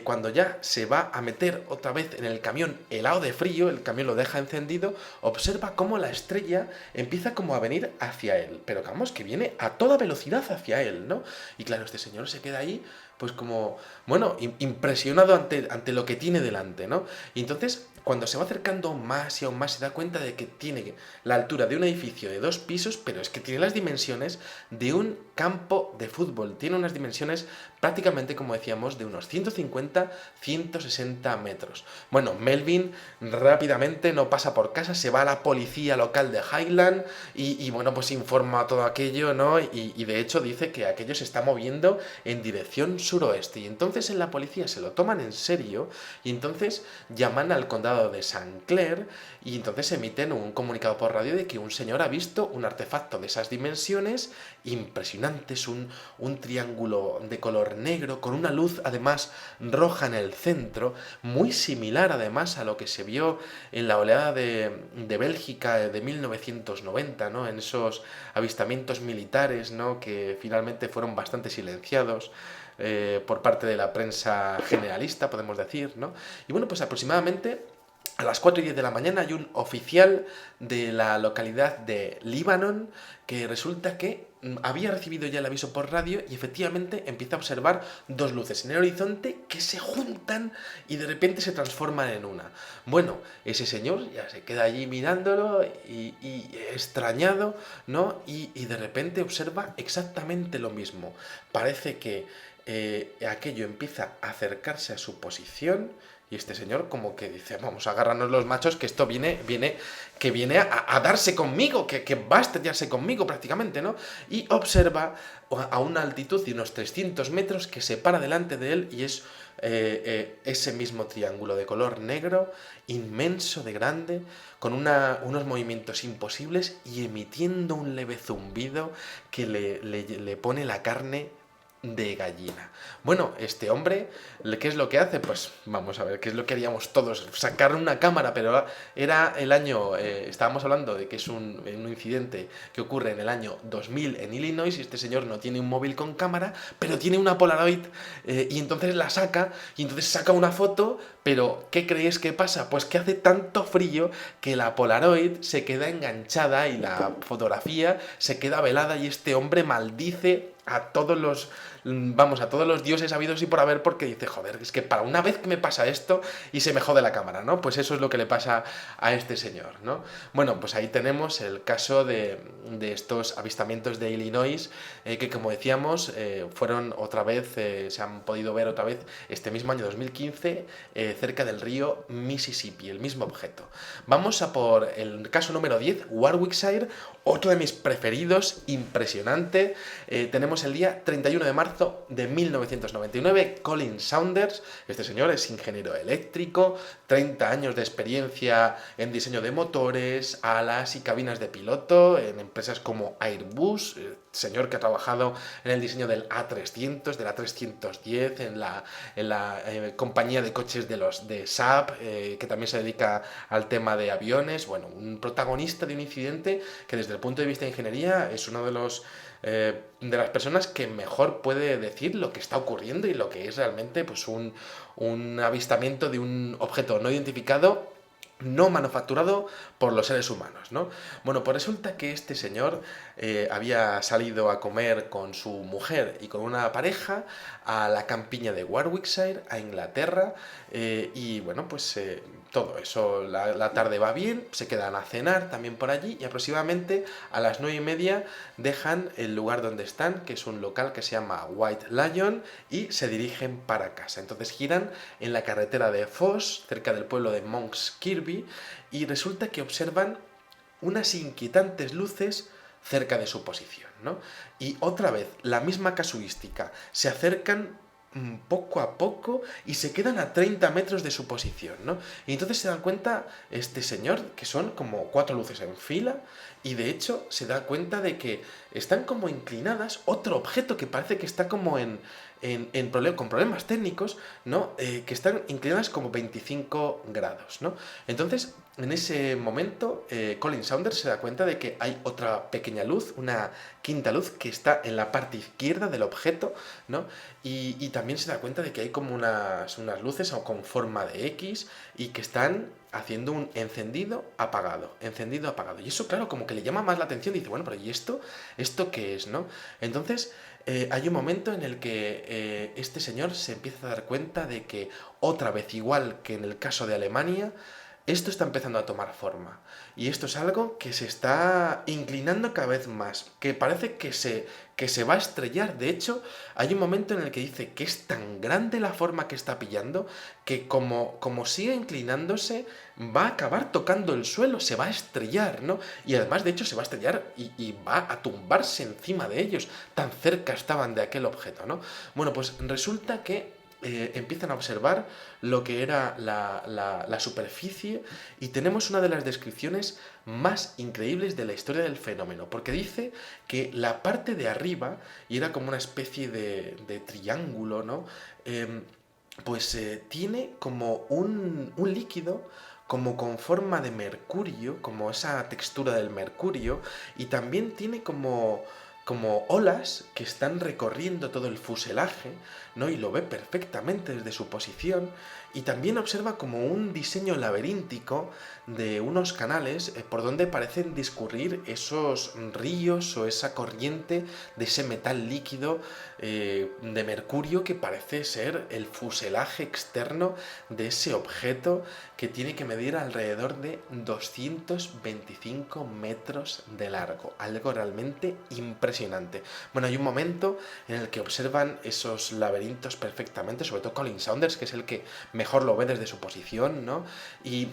cuando ya se va a meter otra vez en el camión helado de frío, el camión lo deja encendido, observa cómo la estrella empieza como a venir hacia él, pero vamos, que viene a toda velocidad hacia él, ¿no? Y claro, este señor se queda ahí, pues como, bueno, impresionado ante lo que tiene delante, ¿no? Y entonces, cuando se va acercando más y aún más, se da cuenta de que tiene la altura de un edificio de 2 pisos, pero es que tiene las dimensiones de un campo de fútbol. Tiene unas dimensiones prácticamente, como decíamos, de unos 150-160 metros. Bueno, Melvin rápidamente no pasa por casa, se va a la policía local de Highland y bueno, pues informa todo aquello, ¿no? Y de hecho dice que aquello se está moviendo en dirección suroeste. Y entonces en la policía se lo toman en serio y entonces llaman al condado de St. Clair y entonces emiten un comunicado por radio de que un señor ha visto un artefacto de esas dimensiones impresionantes, un triángulo de color negro con una luz además roja en el centro, muy similar además a lo que se vio en la oleada de Bélgica de 1990, ¿no? En esos avistamientos militares, ¿no? Que finalmente fueron bastante silenciados por parte de la prensa generalista, podemos decir, ¿no? Y bueno, pues aproximadamente a las 4:10 de la mañana hay un oficial de la localidad de Libanon que resulta que había recibido ya el aviso por radio y efectivamente empieza a observar dos luces en el horizonte que se juntan y de repente se transforman en una. Bueno, ese señor ya se queda allí mirándolo y extrañado, ¿no? Y de repente observa exactamente lo mismo. Parece que aquello empieza a acercarse a su posición y este señor como que dice, vamos a agarrarnos los machos, que esto viene a darse conmigo, que va a estrellarse conmigo prácticamente, ¿no? Y observa a una altitud de unos 300 metros que se para delante de él y es ese mismo triángulo de color negro, inmenso de grande, con unos movimientos imposibles y emitiendo un leve zumbido que le pone la carne de gallina. Bueno, este hombre, ¿qué es lo que hace? Pues vamos a ver, ¿qué es lo que haríamos todos? Sacar una cámara, pero era el año, estábamos hablando de que es un incidente que ocurre en el año 2000 en Illinois y este señor no tiene un móvil con cámara, pero tiene una Polaroid y entonces la saca y entonces saca una foto, pero ¿qué creéis que pasa? Pues que hace tanto frío que la Polaroid se queda enganchada y la fotografía se queda velada y este hombre maldice a todos los dioses habidos y por haber porque dice, joder, es que para una vez que me pasa esto y se me jode la cámara, ¿no? Pues eso es lo que le pasa a este señor, ¿no? Bueno, pues ahí tenemos el caso de estos avistamientos de Illinois que como decíamos fueron otra vez, se han podido ver otra vez este mismo año 2015 cerca del río Mississippi, el mismo objeto. Vamos a por el caso número 10, Warwickshire, otro de mis preferidos, impresionante. Tenemos el día 31 de marzo de 1999, Colin Saunders, este señor es ingeniero eléctrico, 30 años de experiencia en diseño de motores, alas y cabinas de piloto, en empresas como Airbus, señor que ha trabajado en el diseño del A300, del A310, en la compañía de coches de Saab, que también se dedica al tema de aviones, bueno, un protagonista de un incidente que desde el punto de vista de ingeniería es uno de las personas que mejor puede decir lo que está ocurriendo y lo que es realmente pues un avistamiento de un objeto no identificado no manufacturado por los seres humanos, ¿no? Bueno, pues resulta que este señor había salido a comer con su mujer y con una pareja a la campiña de Warwickshire, a Inglaterra, y bueno, pues todo eso, la tarde va bien, se quedan a cenar también por allí y aproximadamente a las 9:30 dejan el lugar donde están, que es un local que se llama White Lion, y se dirigen para casa. Entonces giran en la carretera de Foss, cerca del pueblo de Monks Kirby, y resulta que observan unas inquietantes luces cerca de su posición, ¿no? Y otra vez, la misma casuística, se acercan poco a poco y se quedan a 30 metros de su posición, ¿no? Y entonces se dan cuenta este señor que son como 4 luces en fila y de hecho se da cuenta de que están como inclinadas, otro objeto que parece que está como con problemas técnicos, ¿no? Que están inclinadas como 25 grados, ¿no? Entonces, en ese momento, Colin Saunders se da cuenta de que hay otra pequeña luz, una quinta luz, que está en la parte izquierda del objeto, ¿no? Y también se da cuenta de que hay como unas luces con forma de X y que están haciendo un encendido, apagado, encendido, apagado. Y eso, claro, como que le llama más la atención, dice, bueno, pero ¿y esto? ¿Esto qué es, no? Entonces, hay un momento en el que este señor se empieza a dar cuenta de que otra vez, igual que en el caso de Alemania, esto está empezando a tomar forma. Y esto es algo que se está inclinando cada vez más, que parece que se va a estrellar. De hecho, hay un momento en el que dice que es tan grande la forma que está pillando que como sigue inclinándose va a acabar tocando el suelo, se va a estrellar, ¿no? Y además, de hecho, se va a estrellar y va a tumbarse encima de ellos, tan cerca estaban de aquel objeto, ¿no? Bueno, pues resulta que empiezan a observar lo que era la superficie y tenemos una de las descripciones más increíbles de la historia del fenómeno, porque dice que la parte de arriba, y era como una especie de triángulo, ¿no? Pues tiene como un líquido como con forma de mercurio, como esa textura del mercurio, y también tiene como olas que están recorriendo todo el fuselaje, ¿no? Y lo ve perfectamente desde su posición, y también observa como un diseño laberíntico de unos canales por donde parecen discurrir esos ríos o esa corriente de ese metal líquido de mercurio que parece ser el fuselaje externo de ese objeto que tiene que medir alrededor de 225 metros de largo, algo realmente impresionante. Bueno, hay un momento en el que observan esos laberintos perfectamente, sobre todo Colin Saunders, que es el que mejor lo ve desde su posición, ¿no? Y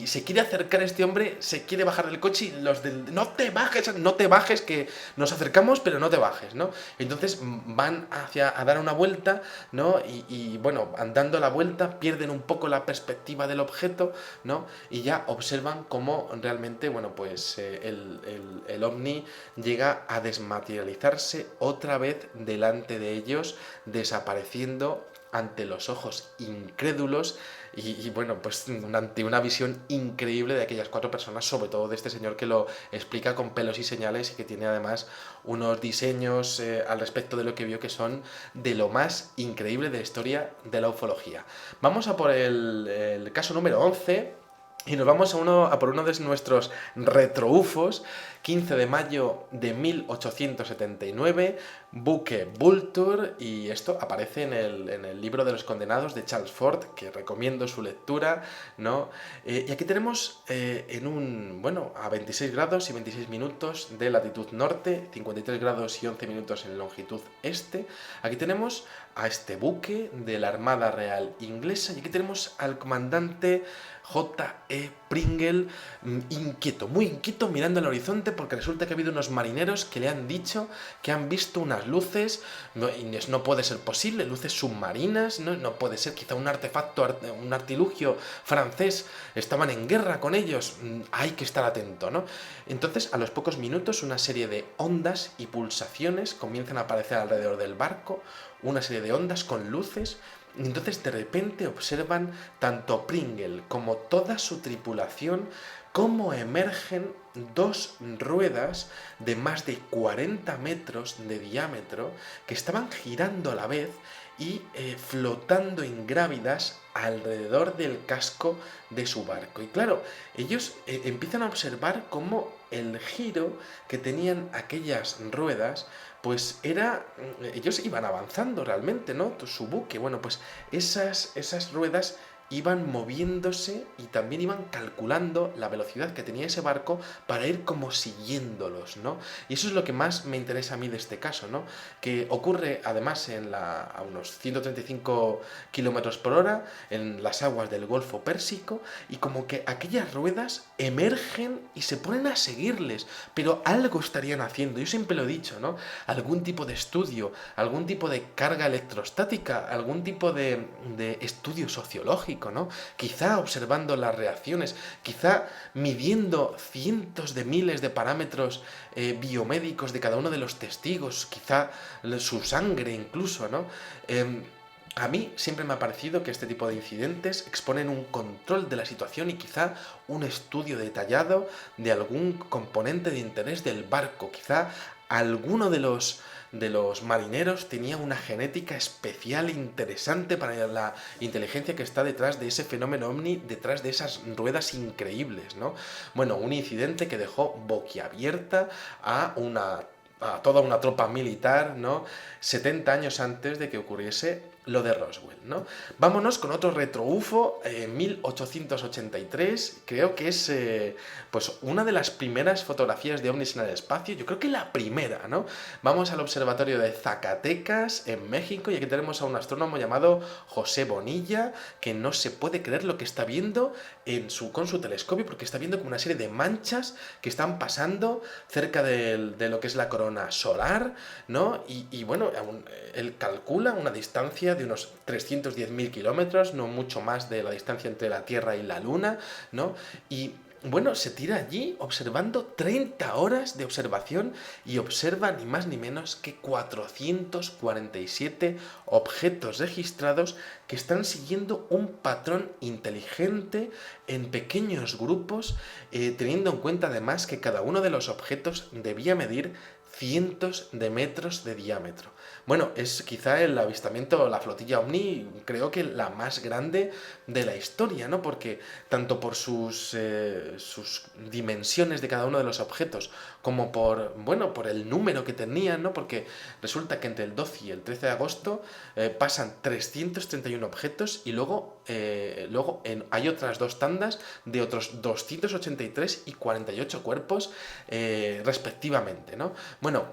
se quiere acercar a este hombre, se quiere bajar del coche y los del... No te bajes, no te bajes, que nos acercamos, pero no te bajes, ¿no? Entonces van a dar una vuelta, ¿no? Y bueno, andando la vuelta pierden un poco la perspectiva del objeto, ¿no? Y ya observan cómo realmente, bueno, pues el ovni llega a desmaterializarse otra vez delante de ellos, desapareciendo ante los ojos incrédulos y bueno, pues ante una visión increíble de aquellas 4 personas, sobre todo de este señor que lo explica con pelos y señales y que tiene además unos diseños al respecto de lo que vio que son de lo más increíble de la historia de la ufología. Vamos a por el caso número 11. Y nos vamos a por uno de nuestros retroufos, 15 de mayo de 1879, buque Vulture, y esto aparece en el libro de los condenados de Charles Fort, que recomiendo su lectura, ¿no? Y aquí tenemos a 26 grados y 26 minutos de latitud norte, 53 grados y 11 minutos en longitud este, aquí tenemos a este buque de la Armada Real Inglesa, y aquí tenemos al comandante J.E. Pringle, inquieto, muy inquieto, mirando al horizonte, porque resulta que ha habido unos marineros que le han dicho que han visto unas luces, y no puede ser posible, luces submarinas, no puede ser, quizá un artefacto, un artilugio francés, estaban en guerra con ellos, hay que estar atento, ¿no? Entonces, a los pocos minutos, una serie de ondas y pulsaciones comienzan a aparecer alrededor del barco, una serie de ondas con luces. Y entonces de repente observan tanto Pringle como toda su tripulación cómo emergen 2 ruedas de más de 40 metros de diámetro que estaban girando a la vez y flotando ingrávidas alrededor del casco de su barco. Y claro, ellos empiezan a observar cómo el giro que tenían aquellas ruedas, pues era, ellos iban avanzando realmente, ¿no? Su buque, bueno, pues esas ruedas iban moviéndose y también iban calculando la velocidad que tenía ese barco para ir como siguiéndolos, ¿no? Y eso es lo que más me interesa a mí de este caso, ¿no? Que ocurre además a unos 135 kilómetros por hora en las aguas del Golfo Pérsico, y como que aquellas ruedas emergen y se ponen a seguirles, pero algo estarían haciendo. Yo siempre lo he dicho, ¿no? Algún tipo de estudio, algún tipo de carga electrostática, algún tipo de estudio sociológico, ¿no? Quizá observando las reacciones, quizá midiendo cientos de miles de parámetros biomédicos de cada uno de los testigos, quizá su sangre incluso, ¿no? A mí siempre me ha parecido que este tipo de incidentes exponen un control de la situación y quizá un estudio detallado de algún componente de interés del barco. Quizá alguno de los marineros tenía una genética especial e interesante para la inteligencia que está detrás de ese fenómeno ovni, detrás de esas ruedas increíbles, ¿no? Bueno, un incidente que dejó boquiabierta a toda una tropa militar, ¿no? 70 años antes de que ocurriese lo de Roswell, ¿no? Vámonos con otro retro UFO, 1883, creo que es pues una de las primeras fotografías de ovnis en el espacio, yo creo que la primera, ¿no? Vamos al observatorio de Zacatecas, en México, y aquí tenemos a un astrónomo llamado José Bonilla, que no se puede creer lo que está viendo con su telescopio, porque está viendo como una serie de manchas que están pasando cerca de lo que es la corona solar, ¿no? Y bueno, él calcula una distancia de unos 310.000 kilómetros, no mucho más de la distancia entre la Tierra y la Luna, ¿no? Y bueno, se tira allí observando 30 horas de observación y observa ni más ni menos que 447 objetos registrados que están siguiendo un patrón inteligente en pequeños grupos, teniendo en cuenta además que cada uno de los objetos debía medir cientos de metros de diámetro. Bueno, es quizá el avistamiento, la flotilla OVNI, creo que la más grande de la historia, ¿no? Porque tanto por sus dimensiones de cada uno de los objetos, como por el número que tenían, ¿no? Porque resulta que entre el 12 y el 13 de agosto pasan 331 objetos y luego hay otras dos tandas de otros 283 y 48 cuerpos respectivamente, ¿no? Bueno,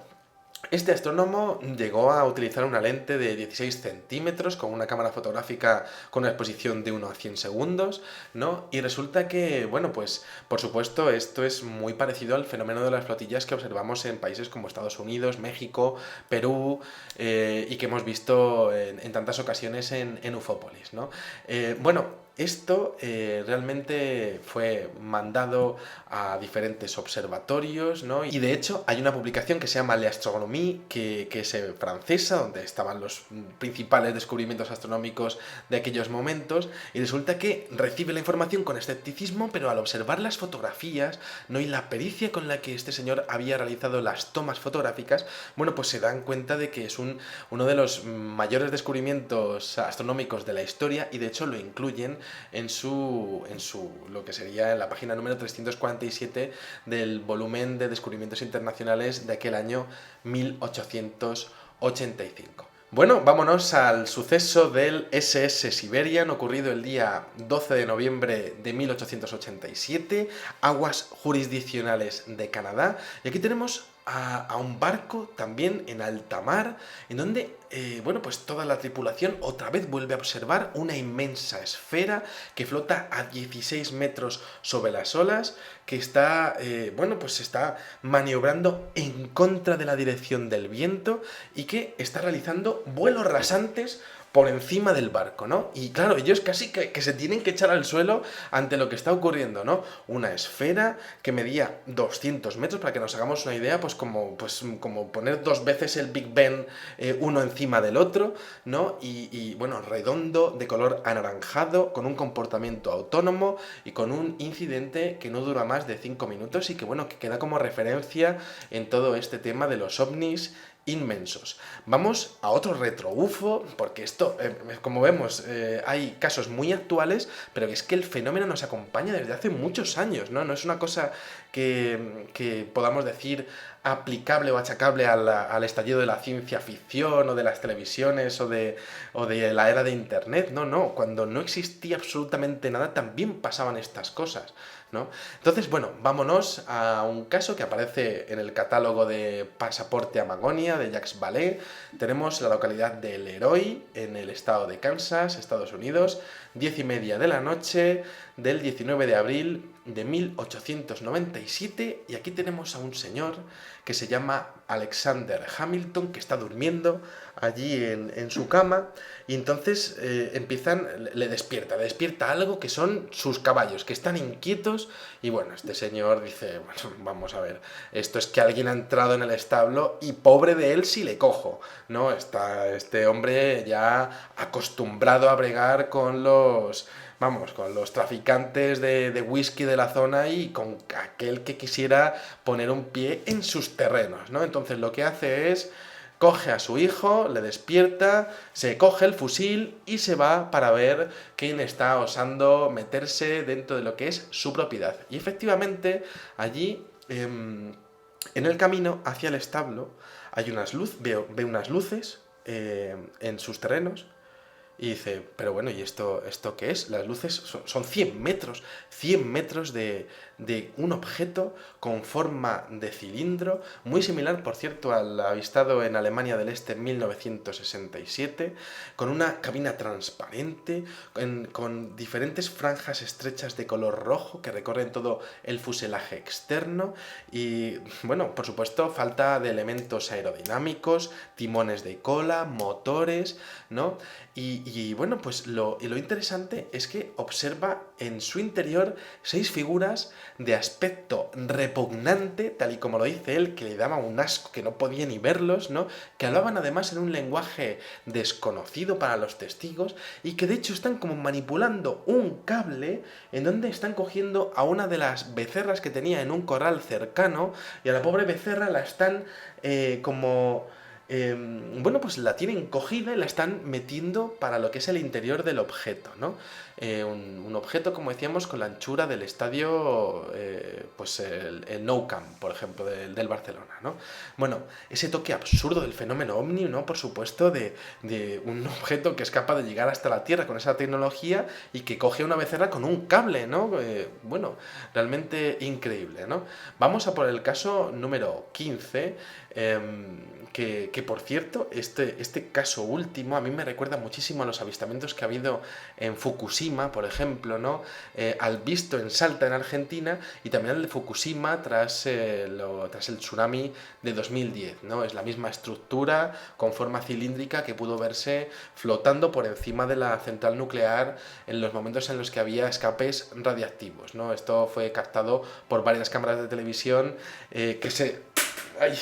este astrónomo llegó a utilizar una lente de 16 centímetros con una cámara fotográfica con una exposición de 1 a 100 segundos, ¿no? Y resulta que, bueno, pues por supuesto esto es muy parecido al fenómeno de las flotillas que observamos en países como Estados Unidos, México, Perú, y que hemos visto en tantas ocasiones en Ufópolis, ¿no? Bueno, esto realmente fue mandado a diferentes observatorios, ¿no? Y de hecho hay una publicación que se llama Le Astronomie, que es francesa, donde estaban los principales descubrimientos astronómicos de aquellos momentos, y resulta que recibe la información con escepticismo, pero al observar las fotografías, ¿no? Y la pericia con la que este señor había realizado las tomas fotográficas, bueno, pues se dan cuenta de que es uno de los mayores descubrimientos astronómicos de la historia, y de hecho lo incluyen en lo que sería en la página número 347 del volumen de descubrimientos internacionales de aquel año 1885. Bueno, vámonos al suceso del SS Siberian, ocurrido el día 12 de noviembre de 1887, aguas jurisdiccionales de Canadá, y aquí tenemos a un barco también en alta mar, en donde, bueno, pues toda la tripulación otra vez vuelve a observar una inmensa esfera que flota a 16 metros sobre las olas, que está, bueno, pues está maniobrando en contra de la dirección del viento y que está realizando vuelos rasantes por encima del barco, ¿no? Y claro, ellos casi que se tienen que echar al suelo ante lo que está ocurriendo, ¿no? Una esfera que medía 200 metros, para que nos hagamos una idea, pues como poner dos veces el Big Ben uno encima del otro, ¿no? Y bueno, redondo, de color anaranjado, con un comportamiento autónomo y con un incidente que no dura más de 5 minutos y que, bueno, que queda como referencia en todo este tema de los ovnis inmensos. Vamos a otro retro UFO, porque esto, como vemos, hay casos muy actuales, pero es que el fenómeno nos acompaña desde hace muchos años, ¿no? No es una cosa que podamos decir aplicable o achacable al estallido de la ciencia ficción o de las televisiones o de la era de internet, no, cuando no existía absolutamente nada también pasaban estas cosas, ¿no? Entonces, bueno, vámonos a un caso que aparece en el catálogo de Pasaporte a Magonia de Jacques Vallée. Tenemos la localidad de Leroy, en el estado de Kansas, Estados Unidos, 10:30 de la noche del 19 de abril de 1897, y aquí tenemos a un señor que se llama Alexander Hamilton, que está durmiendo allí en su cama, y entonces le despierta algo que son sus caballos, que están inquietos, y bueno, este señor dice, bueno, vamos a ver, esto es que alguien ha entrado en el establo y pobre de él si le cojo, ¿no? Está este hombre ya acostumbrado a bregar con los traficantes de whisky de la zona y con aquel que quisiera poner un pie en sus terrenos, ¿no? Entonces lo que hace es coge a su hijo, le despierta, se coge el fusil y se va para ver quién está osando meterse dentro de lo que es su propiedad. Y efectivamente, allí, en el camino hacia el establo, hay ve unas luces en sus terrenos. Y dice, pero bueno, ¿y esto qué es? Las luces son 100 metros de un objeto con forma de cilindro, muy similar, por cierto, al avistado en Alemania del Este en 1967, con una cabina transparente, con diferentes franjas estrechas de color rojo que recorren todo el fuselaje externo, y bueno, por supuesto, falta de elementos aerodinámicos, timones de cola, motores, ¿no? Y bueno, pues lo interesante es que observa en su interior 6 figuras de aspecto repugnante, tal y como lo dice él, que le daba un asco que no podía ni verlos, ¿no? Que hablaban además en un lenguaje desconocido para los testigos y que de hecho están como manipulando un cable en donde están cogiendo a una de las becerras que tenía en un corral cercano, y a la pobre becerra la están bueno, pues la tienen cogida y la están metiendo para lo que es el interior del objeto, ¿no? Un objeto, como decíamos, con la anchura del estadio, pues el Nou Camp, por ejemplo, del Barcelona, ¿no? Bueno, ese toque absurdo del fenómeno OVNI, ¿no? Por supuesto, de un objeto que es capaz de llegar hasta la Tierra con esa tecnología y que coge una becerra con un cable, ¿no? Bueno, realmente increíble, ¿no? Vamos a por el caso número 15, que por cierto, este caso último a mí me recuerda muchísimo a los avistamientos que ha habido en Fukushima, por ejemplo, ¿no? Al visto en Salta, en Argentina, y también al de Fukushima tras el tsunami de 2010, ¿no? Es la misma estructura con forma cilíndrica que pudo verse flotando por encima de la central nuclear en los momentos en los que había escapes radiactivos, ¿no? Esto fue captado por varias cámaras de televisión que se... ¡Ay!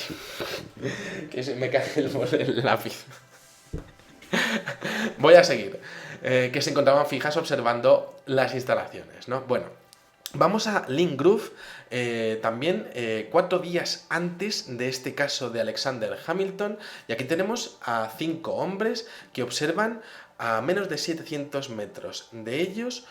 Que se me cae el lápiz. Voy a seguir. Que se encontraban fijas observando las instalaciones, ¿no? Bueno, vamos a Lynn Grove, también 4 días antes de este caso de Alexander Hamilton, y aquí tenemos a 5 hombres que observan a menos de 700 metros de ellos.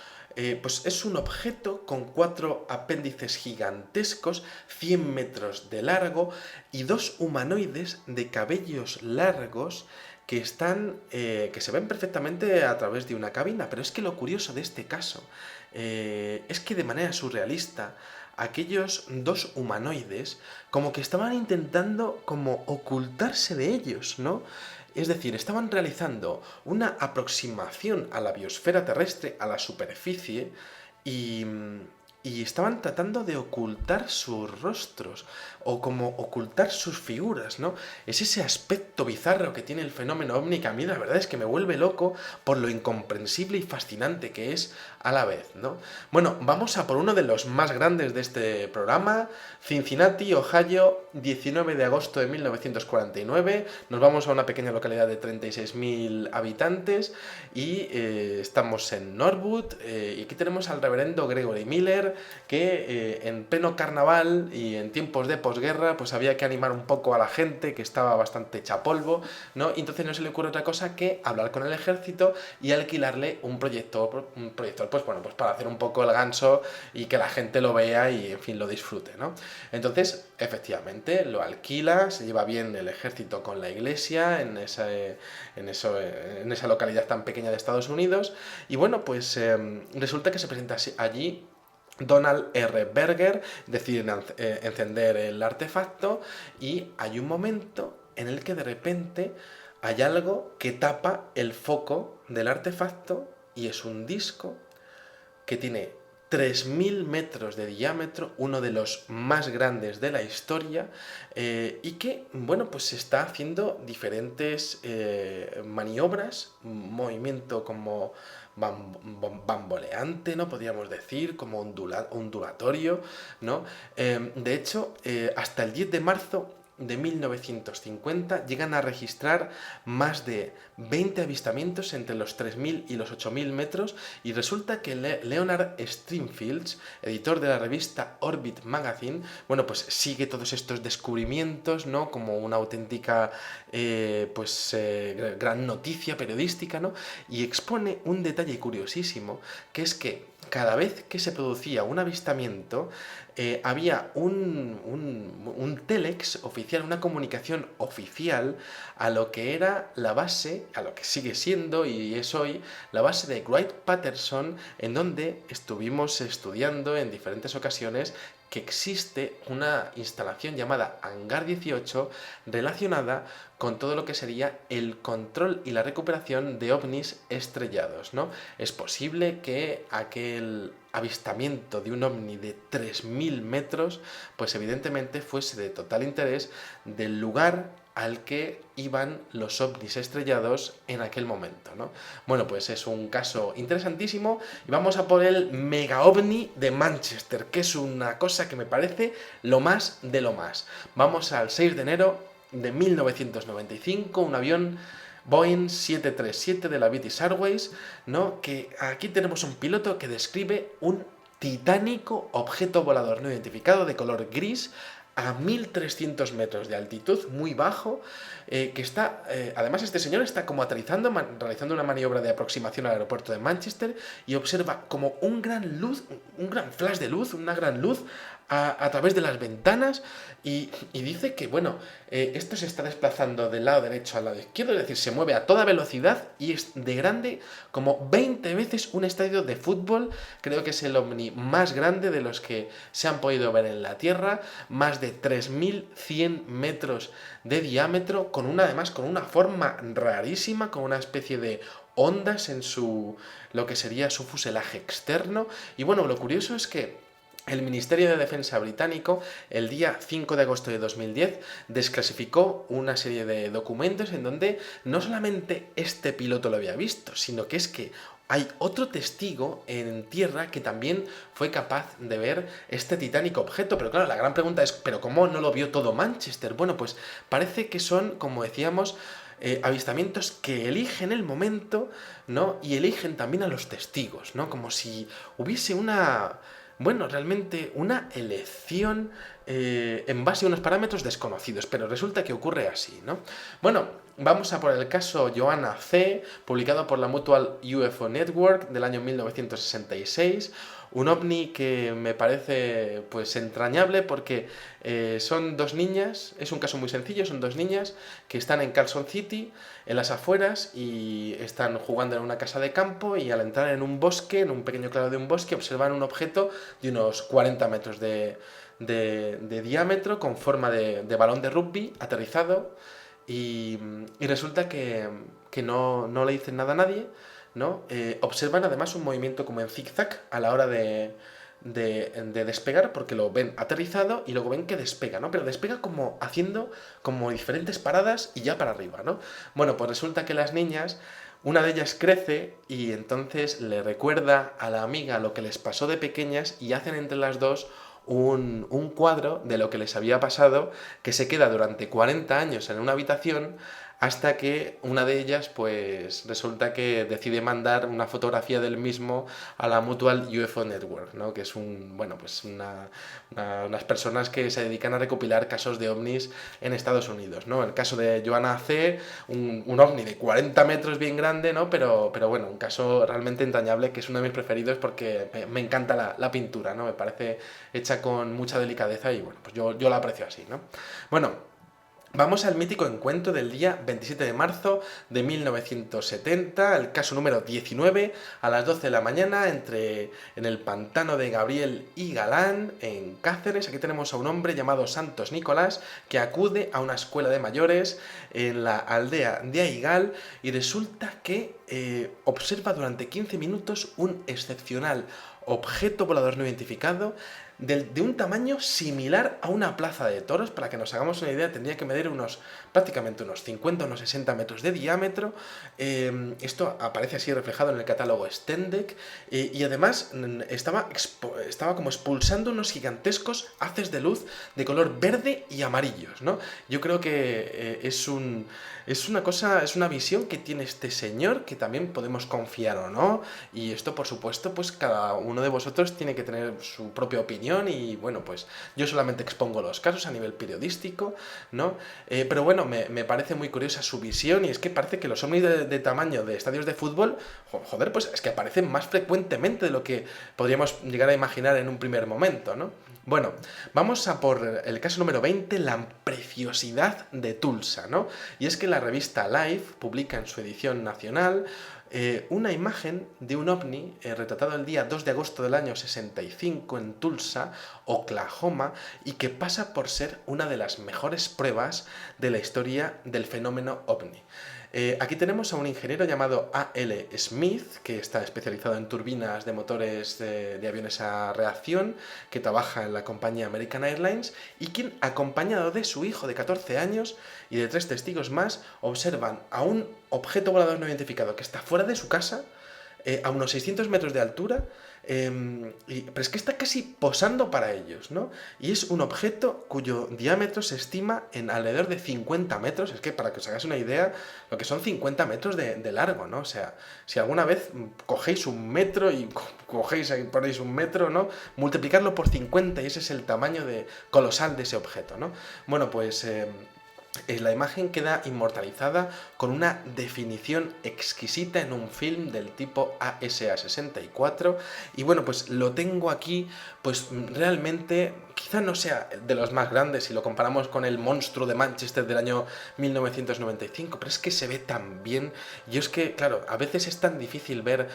Pues es un objeto con 4 apéndices gigantescos, 100 metros de largo, y 2 humanoides de cabellos largos que que se ven perfectamente a través de una cabina. Pero es que lo curioso de este caso es que de manera surrealista aquellos 2 humanoides como que estaban intentando como ocultarse de ellos, ¿no? Es decir, estaban realizando una aproximación a la biosfera terrestre, a la superficie, y, y estaban tratando de ocultar sus rostros, o como ocultar sus figuras, ¿no? Es ese aspecto bizarro que tiene el fenómeno OVNI que a mí la verdad es que me vuelve loco por lo incomprensible y fascinante que es a la vez, ¿no? Bueno, vamos a por uno de los más grandes de este programa, Cincinnati, Ohio, 19 de agosto de 1949, nos vamos a una pequeña localidad de 36.000 habitantes y estamos en Norwood, y aquí tenemos al reverendo Gregory Miller, en pleno carnaval y en tiempos de posguerra, pues había que animar un poco a la gente que estaba bastante hecha polvo, ¿no? Y entonces no se le ocurre otra cosa que hablar con el ejército y alquilarle un proyector, pues bueno, pues para hacer un poco el ganso y que la gente lo vea y, en fin, lo disfrute, ¿no? Entonces, efectivamente, lo alquila, se lleva bien el ejército con la iglesia en esa localidad tan pequeña de Estados Unidos, y bueno, pues resulta que se presenta allí Donald R. Berger, deciden encender el artefacto y hay un momento en el que de repente hay algo que tapa el foco del artefacto y es un disco que tiene 3.000 metros de diámetro, uno de los más grandes de la historia, y que, bueno, pues se está haciendo diferentes maniobras, un movimiento como bamboleante, ¿no? Podríamos decir, como ondulatorio, ¿no? De hecho, hasta el 10 de marzo de 1950 llegan a registrar más de 20 avistamientos entre los 3.000 y los 8.000 metros, y resulta que Leonard Stringfields, editor de la revista Orbit Magazine, bueno, pues sigue todos estos descubrimientos, ¿no? Como una auténtica gran noticia periodística, ¿no? Y expone un detalle curiosísimo, que es que cada vez que se producía un avistamiento, había un telex oficial, una comunicación oficial a lo que era la base, a lo que sigue siendo y es hoy, la base de Wright-Patterson, en donde estuvimos estudiando en diferentes ocasiones que existe una instalación llamada Hangar 18 relacionada con todo lo que sería el control y la recuperación de ovnis estrellados, ¿no? Es posible que aquel avistamiento de un ovni de 3.000 metros, pues evidentemente fuese de total interés del lugar al que iban los ovnis estrellados en aquel momento, ¿no? Bueno, pues es un caso interesantísimo y vamos a por el mega ovni de Manchester, que es una cosa que me parece lo más de lo más. Vamos al 6 de enero de 1995, un avión Boeing 737 de la British Airways, ¿no? Que aquí tenemos un piloto que describe un titánico objeto volador no identificado de color gris a 1.300 metros de altitud, muy bajo, que está, además este señor está como aterrizando, realizando una maniobra de aproximación al aeropuerto de Manchester y observa como un gran flash de luz, una gran luz a través de las ventanas y dice que, bueno, esto se está desplazando del lado derecho al lado izquierdo, es decir, se mueve a toda velocidad y es de grande como 20 veces un estadio de fútbol. Creo que es el ovni más grande de los que se han podido ver en la Tierra, más de 3.100 metros de diámetro, además con una forma rarísima, con una especie de ondas en lo que sería su fuselaje externo. Y bueno, lo curioso es que el Ministerio de Defensa británico, el día 5 de agosto de 2010, desclasificó una serie de documentos en donde no solamente este piloto lo había visto, sino que es que hay otro testigo en tierra que también fue capaz de ver este titánico objeto. Pero claro, la gran pregunta es, ¿pero cómo no lo vio todo Manchester? Bueno, pues parece que son, como decíamos, avistamientos que eligen el momento, ¿no? Y eligen también a los testigos, ¿no? Como si hubiese realmente una elección en base a unos parámetros desconocidos, pero resulta que ocurre así, ¿no? Bueno, vamos a por el caso Joanna C., publicado por la Mutual UFO Network del año 1966, un ovni que me parece pues entrañable porque son dos niñas, es un caso muy sencillo, son dos niñas que están en Carson City, en las afueras, y están jugando en una casa de campo y al entrar en un bosque, en un pequeño claro de un bosque, observan un objeto de unos 40 metros de diámetro con forma de balón de rugby aterrizado y resulta que no le dicen nada a nadie, ¿no? Observan además un movimiento como en zigzag a la hora de despegar, porque lo ven aterrizado y luego ven que despega, ¿no? Pero despega como haciendo como diferentes paradas y ya para arriba, ¿no? Bueno, pues resulta que las niñas, una de ellas crece y entonces le recuerda a la amiga lo que les pasó de pequeñas y hacen entre las dos un cuadro de lo que les había pasado, que se queda durante 40 años en una habitación hasta que una de ellas pues resulta que decide mandar una fotografía del mismo a la Mutual UFO Network, ¿no? Que es unas personas que se dedican a recopilar casos de ovnis en Estados Unidos, ¿no? El caso de Joanna C., un ovni de 40 metros bien grande, ¿no? Pero bueno, un caso realmente entrañable, que es uno de mis preferidos porque me encanta la pintura, ¿no? Me parece hecha con mucha delicadeza y bueno, pues yo la aprecio así, ¿no? Bueno, vamos al mítico encuentro del día 27 de marzo de 1970, el caso número 19, a las 12 de la mañana, en el pantano de Gabriel y Galán, en Cáceres. Aquí tenemos a un hombre llamado Santos Nicolás, que acude a una escuela de mayores en la aldea de Aigal, y resulta que observa durante 15 minutos un excepcional objeto volador no identificado de un tamaño similar a una plaza de toros. Para que nos hagamos una idea, tendría que medir prácticamente unos 50 o unos 60 metros de diámetro. Esto aparece así reflejado en el catálogo Stendek, y además estaba como expulsando unos gigantescos haces de luz de color verde y amarillos, ¿no? Yo creo que es una visión que tiene este señor, que también podemos confiar o no, y esto, por supuesto, pues cada uno de vosotros tiene que tener su propia opinión, y bueno, pues yo solamente expongo los casos a nivel periodístico, ¿no? Pero bueno, me parece muy curiosa su visión, y es que parece que los ovnis de tamaño de estadios de fútbol, joder, pues es que aparecen más frecuentemente de lo que podríamos llegar a imaginar en un primer momento, ¿no? Bueno, vamos a por el caso número 20, la preciosidad de Tulsa, ¿no? Y es que la revista Life publica en su edición nacional una imagen de un ovni retratado el día 2 de agosto del año 65 en Tulsa, Oklahoma, y que pasa por ser una de las mejores pruebas de la historia del fenómeno ovni. Aquí tenemos a un ingeniero llamado A.L. Smith, que está especializado en turbinas de motores de aviones a reacción, que trabaja en la compañía American Airlines, y quien, acompañado de su hijo de 14 años y de 3 testigos más, observan a un objeto volador no identificado que está fuera de su casa, a unos 600 metros de altura, pero es que está casi posando para ellos, ¿no? Y es un objeto cuyo diámetro se estima en alrededor de 50 metros. Es que, para que os hagáis una idea, lo que son 50 metros de largo, ¿no? O sea, si alguna vez cogéis un metro y cogéis y ponéis un metro, ¿no? Multiplicarlo por 50 y ese es el tamaño colosal de ese objeto, ¿no? Bueno, pues la imagen queda inmortalizada con una definición exquisita en un film del tipo ASA-64, y bueno, pues lo tengo aquí, pues realmente quizá no sea de los más grandes si lo comparamos con el monstruo de Manchester del año 1995, pero es que se ve tan bien. Y es que, claro, a veces es tan difícil ver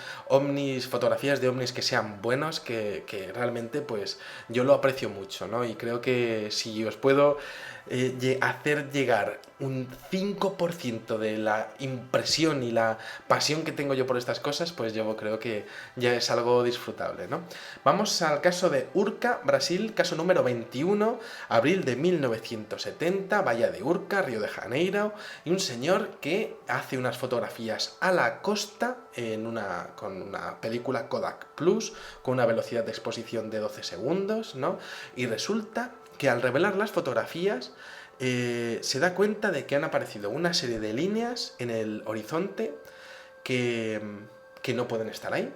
fotografías de ovnis que sean buenos, que realmente pues yo lo aprecio mucho, ¿no? Y creo que si os puedo hacer llegar un 5% de la impresión y la pasión que tengo yo por estas cosas, pues yo creo que ya es algo disfrutable, ¿no? Vamos al caso de Urca, Brasil, caso número 21, abril de 1970, Bahía de Urca, Río de Janeiro, y un señor que hace unas fotografías a la costa con una película Kodak Plus, con una velocidad de exposición de 12 segundos, ¿no? Y resulta que al revelar las fotografías se da cuenta de que han aparecido una serie de líneas en el horizonte que, que no pueden estar ahí,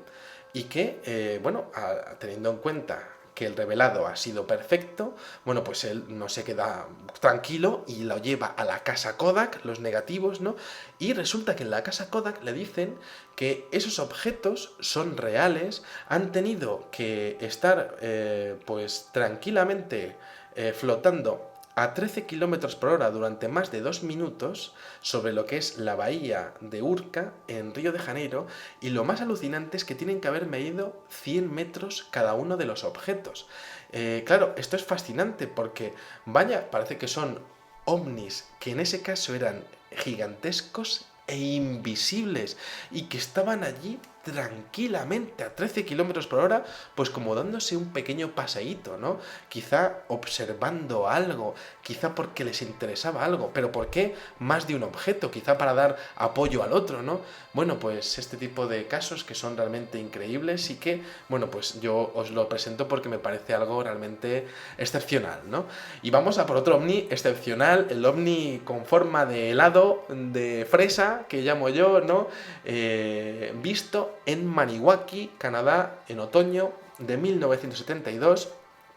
y que, bueno, teniendo en cuenta que el revelado ha sido perfecto, bueno, pues él no se queda tranquilo y lo lleva a la casa Kodak, los negativos, ¿no? Y resulta que en la casa Kodak le dicen que esos objetos son reales, han tenido que estar, pues tranquilamente flotando a 13 km por hora durante más de 2 minutos sobre lo que es la bahía de Urca en Río de Janeiro, y lo más alucinante es que tienen que haber medido 100 metros cada uno de los objetos. Claro, esto es fascinante porque, vaya, parece que son ovnis que en ese caso eran gigantescos e invisibles, y que estaban allí tranquilamente a 13 kilómetros por hora, pues como dándose un pequeño paseíto, ¿no? Quizá observando algo, quizá porque les interesaba algo, pero ¿por qué más de un objeto? Quizá para dar apoyo al otro, ¿no? Bueno, pues este tipo de casos que son realmente increíbles y que, bueno, pues yo os lo presento porque me parece algo realmente excepcional, ¿no? Y vamos a por otro ovni excepcional, el ovni con forma de helado de fresa, que llamo yo, ¿no? Visto en Maniwaki, Canadá, en otoño de 1972,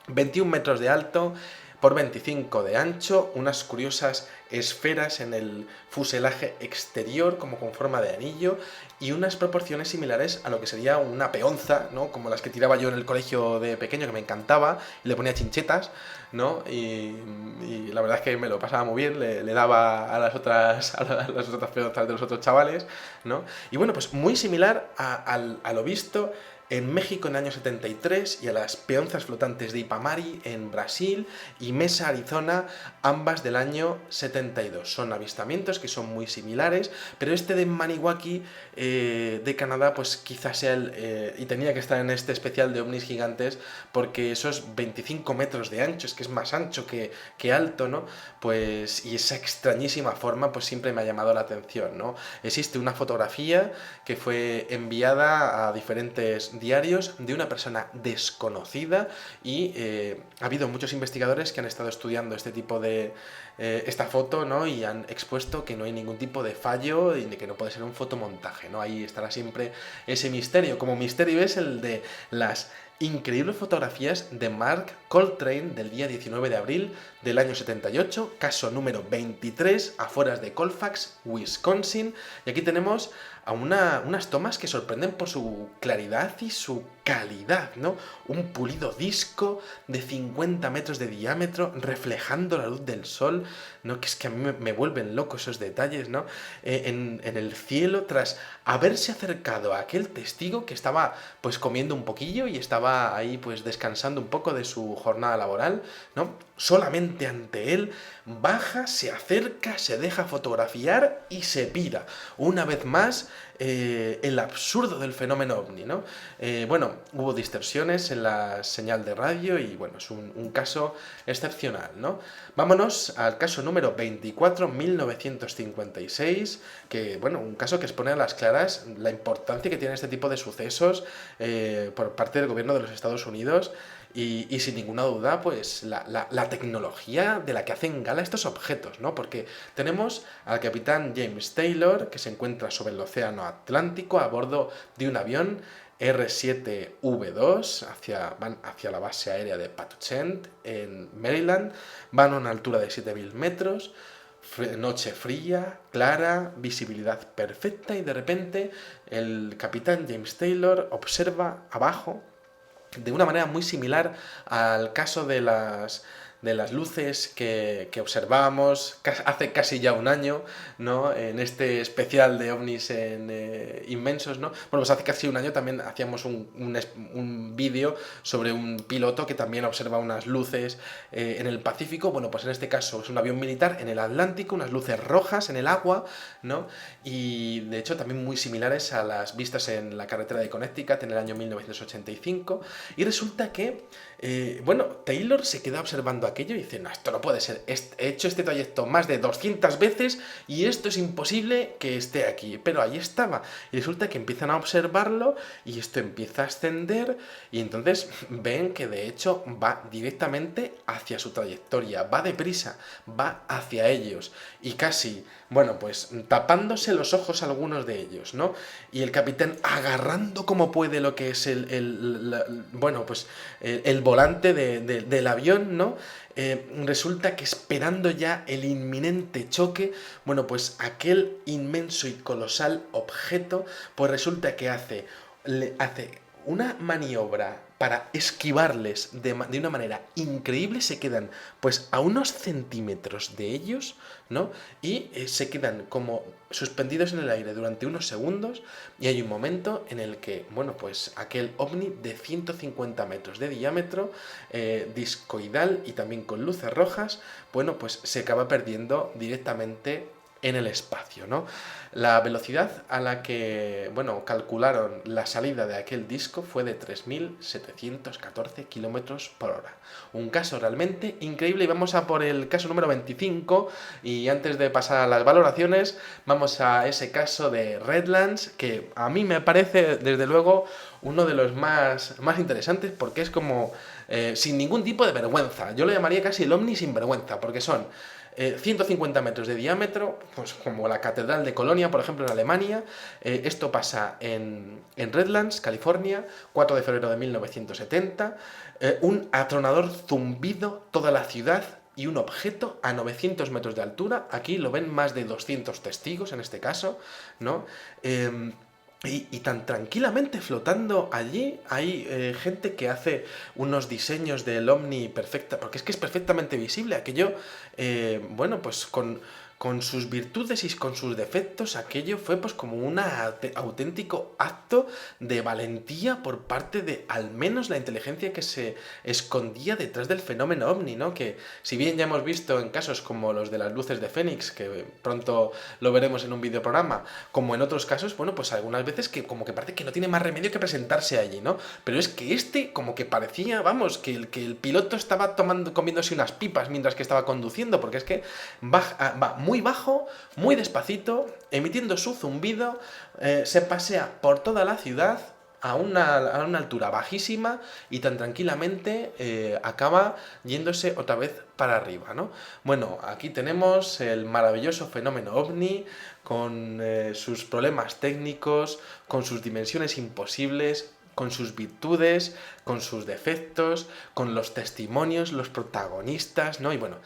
21 metros de alto por 25 de ancho, unas curiosas esferas en el fuselaje exterior como con forma de anillo y unas proporciones similares a lo que sería una peonza, ¿no? Como las que tiraba yo en el colegio de pequeño, que me encantaba, y le ponía chinchetas, ¿no? Y la verdad es que me lo pasaba muy bien, le daba a las otras peonzas de los otros chavales, ¿no? Y bueno, pues muy similar a lo visto en México en el año 73 y a las peonzas flotantes de Ipamari en Brasil y Mesa, Arizona, ambas del año 72. Son avistamientos que son muy similares, pero este de Maniwaki de Canadá pues quizás sea y tenía que estar en este especial de ovnis gigantes porque esos 25 metros de ancho, es que es más ancho que alto, ¿no? Pues y esa extrañísima forma pues siempre me ha llamado la atención, ¿no? Existe una fotografía que fue enviada a diferentes diarios de una persona desconocida y ha habido muchos investigadores que han estado estudiando este tipo de esta foto, ¿no? Y han expuesto que no hay ningún tipo de fallo y de que no puede ser un fotomontaje, ¿no? Ahí estará siempre ese misterio, como misterio es el de las increíbles fotografías de Mark Coltrane del día 19 de abril del año 78, caso número 23, afueras de Colfax, Wisconsin. Y aquí tenemos a unas tomas que sorprenden por su claridad y su calidad, ¿no? Un pulido disco de 50 metros de diámetro reflejando la luz del sol, ¿no? Que es que a mí me vuelven locos esos detalles, ¿no? En el cielo, tras haberse acercado a aquel testigo que estaba pues comiendo un poquillo y estaba ahí pues descansando un poco de su jornada laboral, ¿no? Solamente ante él baja, se acerca, se deja fotografiar y se pira. Una vez más, el absurdo del fenómeno ovni, ¿no? Bueno, hubo distorsiones en la señal de radio y bueno, es un caso excepcional, ¿no? Vámonos al caso número 24, 1956, que bueno, un caso que expone a las claras la importancia que tiene este tipo de sucesos por parte del gobierno de los Estados Unidos y sin ninguna duda, pues la tecnología de la que hacen gala estos objetos, ¿no? Porque tenemos al capitán James Taylor, que se encuentra sobre el océano Atlántico a bordo de un avión R-7V2, van hacia la base aérea de Patuxent, en Maryland, van a una altura de 7.000 metros, noche fría, clara, visibilidad perfecta y de repente el capitán James Taylor observa abajo de una manera muy similar al caso de las luces que observábamos hace casi ya un año, ¿no? En este especial de ovnis inmensos, ¿no? Bueno, pues hace casi un año también hacíamos un vídeo sobre un piloto que también observa unas luces en el Pacífico. Bueno, pues en este caso es un avión militar en el Atlántico, unas luces rojas en el agua, ¿no? Y de hecho también muy similares a las vistas en la carretera de Connecticut en el año 1985. Y resulta que, bueno, Taylor se queda observando aquello y dice, no, esto no puede ser, he hecho este trayecto más de 200 veces y esto es imposible que esté aquí, pero ahí estaba. Y resulta que empiezan a observarlo y esto empieza a ascender y entonces ven que de hecho va directamente hacia su trayectoria, va deprisa, va hacia ellos y casi, bueno, pues tapándose los ojos algunos de ellos, ¿no? Y el capitán agarrando como puede lo que es bueno, pues el volante del avión, ¿no? Resulta que esperando ya el inminente choque, bueno, pues aquel inmenso y colosal objeto, pues resulta que hace una maniobra para esquivarles de una manera increíble, se quedan pues a unos centímetros de ellos, ¿no? Y se quedan como suspendidos en el aire durante unos segundos y hay un momento en el que, bueno, pues aquel ovni de 150 metros de diámetro, discoidal y también con luces rojas, bueno, pues se acaba perdiendo directamente en el espacio, ¿no? La velocidad a la que, bueno, calcularon la salida de aquel disco fue de 3.714 kilómetros por hora. Un caso realmente increíble, y vamos a por el caso número 25, y antes de pasar a las valoraciones, vamos a ese caso de Redlands, que a mí me parece, desde luego, uno de los más interesantes, porque es como sin ningún tipo de vergüenza. Yo lo llamaría casi el Omni sin vergüenza, porque son 150 metros de diámetro, pues como la Catedral de Colonia, por ejemplo, en Alemania. Esto pasa en Redlands, California, 4 de febrero de 1970. Un atronador zumbido, toda la ciudad y un objeto a 900 metros de altura. Aquí lo ven más de 200 testigos en este caso, ¿no? Y tan tranquilamente flotando allí, hay gente que hace unos diseños del Omni perfecta, porque es que es perfectamente visible aquello, bueno, pues con sus virtudes y con sus defectos, aquello fue pues como un auténtico acto de valentía por parte de al menos la inteligencia que se escondía detrás del fenómeno OVNI, ¿no? Que si bien ya hemos visto en casos como los de las luces de Fénix, que pronto lo veremos en un videoprograma, como en otros casos, bueno, pues algunas veces que como que parece que no tiene más remedio que presentarse allí, ¿no? Pero es que este como que parecía, vamos, que el piloto estaba comiéndose unas pipas mientras que estaba conduciendo, porque es que va muy bajo, muy despacito, emitiendo su zumbido, se pasea por toda la ciudad a una altura bajísima y tan tranquilamente acaba yéndose otra vez para arriba, ¿no? Bueno, aquí tenemos el maravilloso fenómeno OVNI con sus problemas técnicos, con sus dimensiones imposibles, con sus virtudes, con sus defectos, con los testimonios, los protagonistas, ¿no? Y bueno,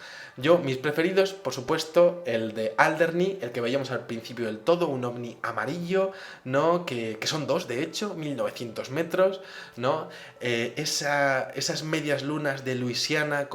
mis preferidos, por supuesto, el de Alderney, el que veíamos al principio del todo, un ovni amarillo, ¿no? Que son dos, de hecho, 1900 metros, ¿no? Esas medias lunas de Luisiana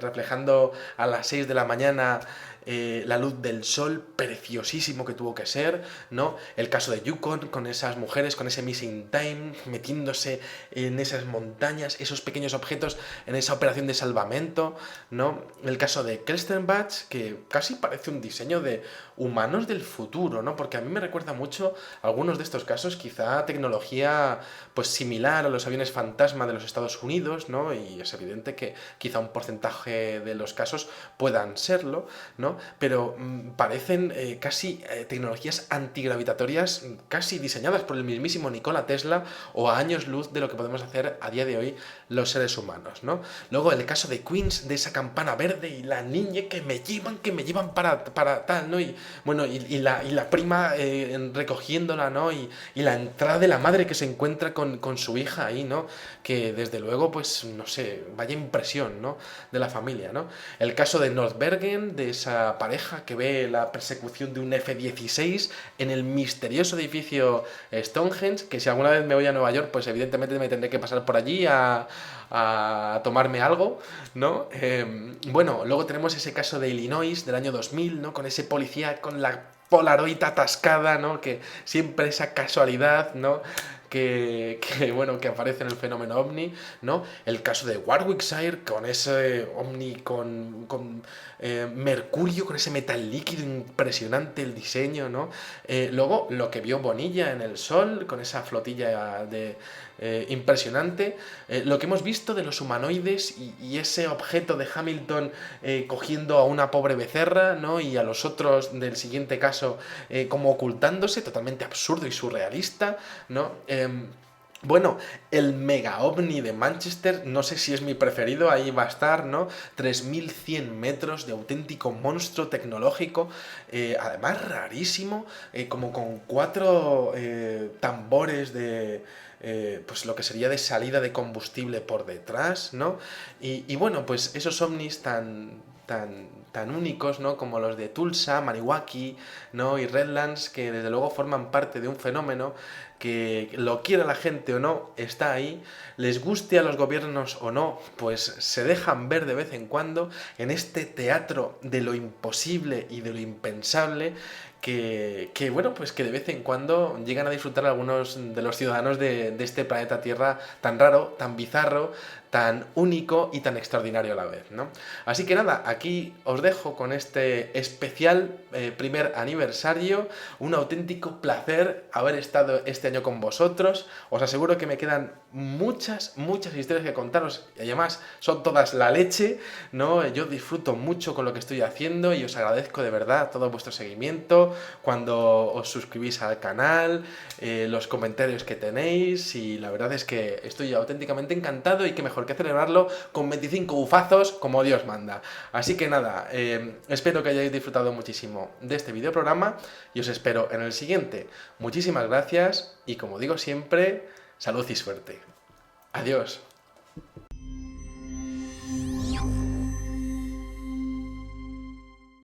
reflejando a las 6 de la mañana la luz del sol, preciosísimo que tuvo que ser, ¿no? El caso de Yukon, con esas mujeres, con ese missing time, metiéndose en esas montañas, esos pequeños objetos en esa operación de salvamento, ¿no? El caso de Kelstenbach, que casi parece un diseño de humanos del futuro, ¿no? Porque a mí me recuerda mucho algunos de estos casos, quizá tecnología pues similar a los aviones fantasma de los Estados Unidos, ¿no? Y es evidente que quizá un porcentaje de los casos puedan serlo, ¿no? Pero parecen casi tecnologías antigravitatorias casi diseñadas por el mismísimo Nikola Tesla o a años luz de lo que podemos hacer a día de hoy los seres humanos, ¿no? Luego el caso de Queens, de esa campana verde y la niña que me llevan para tal, ¿no? Y bueno, y la prima recogiéndola, ¿no? Y la entrada de la madre que se encuentra con su hija ahí, ¿no? Que desde luego, pues, no sé, vaya impresión, ¿no? De la familia, ¿no? El caso de Nordbergen, de esa pareja que ve la persecución de un F-16 en el misterioso edificio Stonehenge, que si alguna vez me voy a Nueva York, pues evidentemente me tendré que pasar por allí a tomarme algo, ¿no? Bueno, luego tenemos ese caso de Illinois del año 2000, ¿no? Con ese policía con la Polaroid atascada, ¿no? Que siempre esa casualidad, ¿no? Bueno, que aparece en el fenómeno OVNI, ¿no? El caso de Warwickshire con ese OVNI con mercurio, con ese metal líquido impresionante el diseño, ¿no? Luego lo que vio Bonilla en el Sol con esa flotilla impresionante, lo que hemos visto de los humanoides y ese objeto de Hamilton cogiendo a una pobre becerra, ¿no? Y a los otros del siguiente caso como ocultándose, totalmente absurdo y surrealista, ¿no? Bueno, el mega ovni de Manchester, no sé si es mi preferido, ahí va a estar, ¿no? 3100 metros de auténtico monstruo tecnológico, además rarísimo, como con 4 tambores de pues lo que sería de salida de combustible por detrás, ¿no? Y bueno, pues esos ovnis tan únicos, ¿no? Como los de Tulsa, Maniwaki, ¿no? Y Redlands, que desde luego forman parte de un fenómeno que lo quiera la gente o no, está ahí, les guste a los gobiernos o no, pues se dejan ver de vez en cuando en este teatro de lo imposible y de lo impensable bueno, pues que de vez en cuando llegan a disfrutar algunos de los ciudadanos de este planeta Tierra tan raro, tan bizarro, tan único y tan extraordinario a la vez, ¿no? Así que nada, aquí os dejo con este especial primer aniversario, un auténtico placer haber estado este año con vosotros. Os aseguro que me quedan muchas historias que contaros y además son todas la leche, ¿no? Yo disfruto mucho con lo que estoy haciendo y os agradezco de verdad todo vuestro seguimiento, cuando os suscribís al canal, los comentarios que tenéis, y la verdad es que estoy auténticamente encantado y qué mejor que celebrarlo con 25 bufazos como Dios manda. Así que nada, espero que hayáis disfrutado muchísimo de este videoprograma y os espero en el siguiente. Muchísimas gracias y como digo siempre, salud y suerte. Adiós.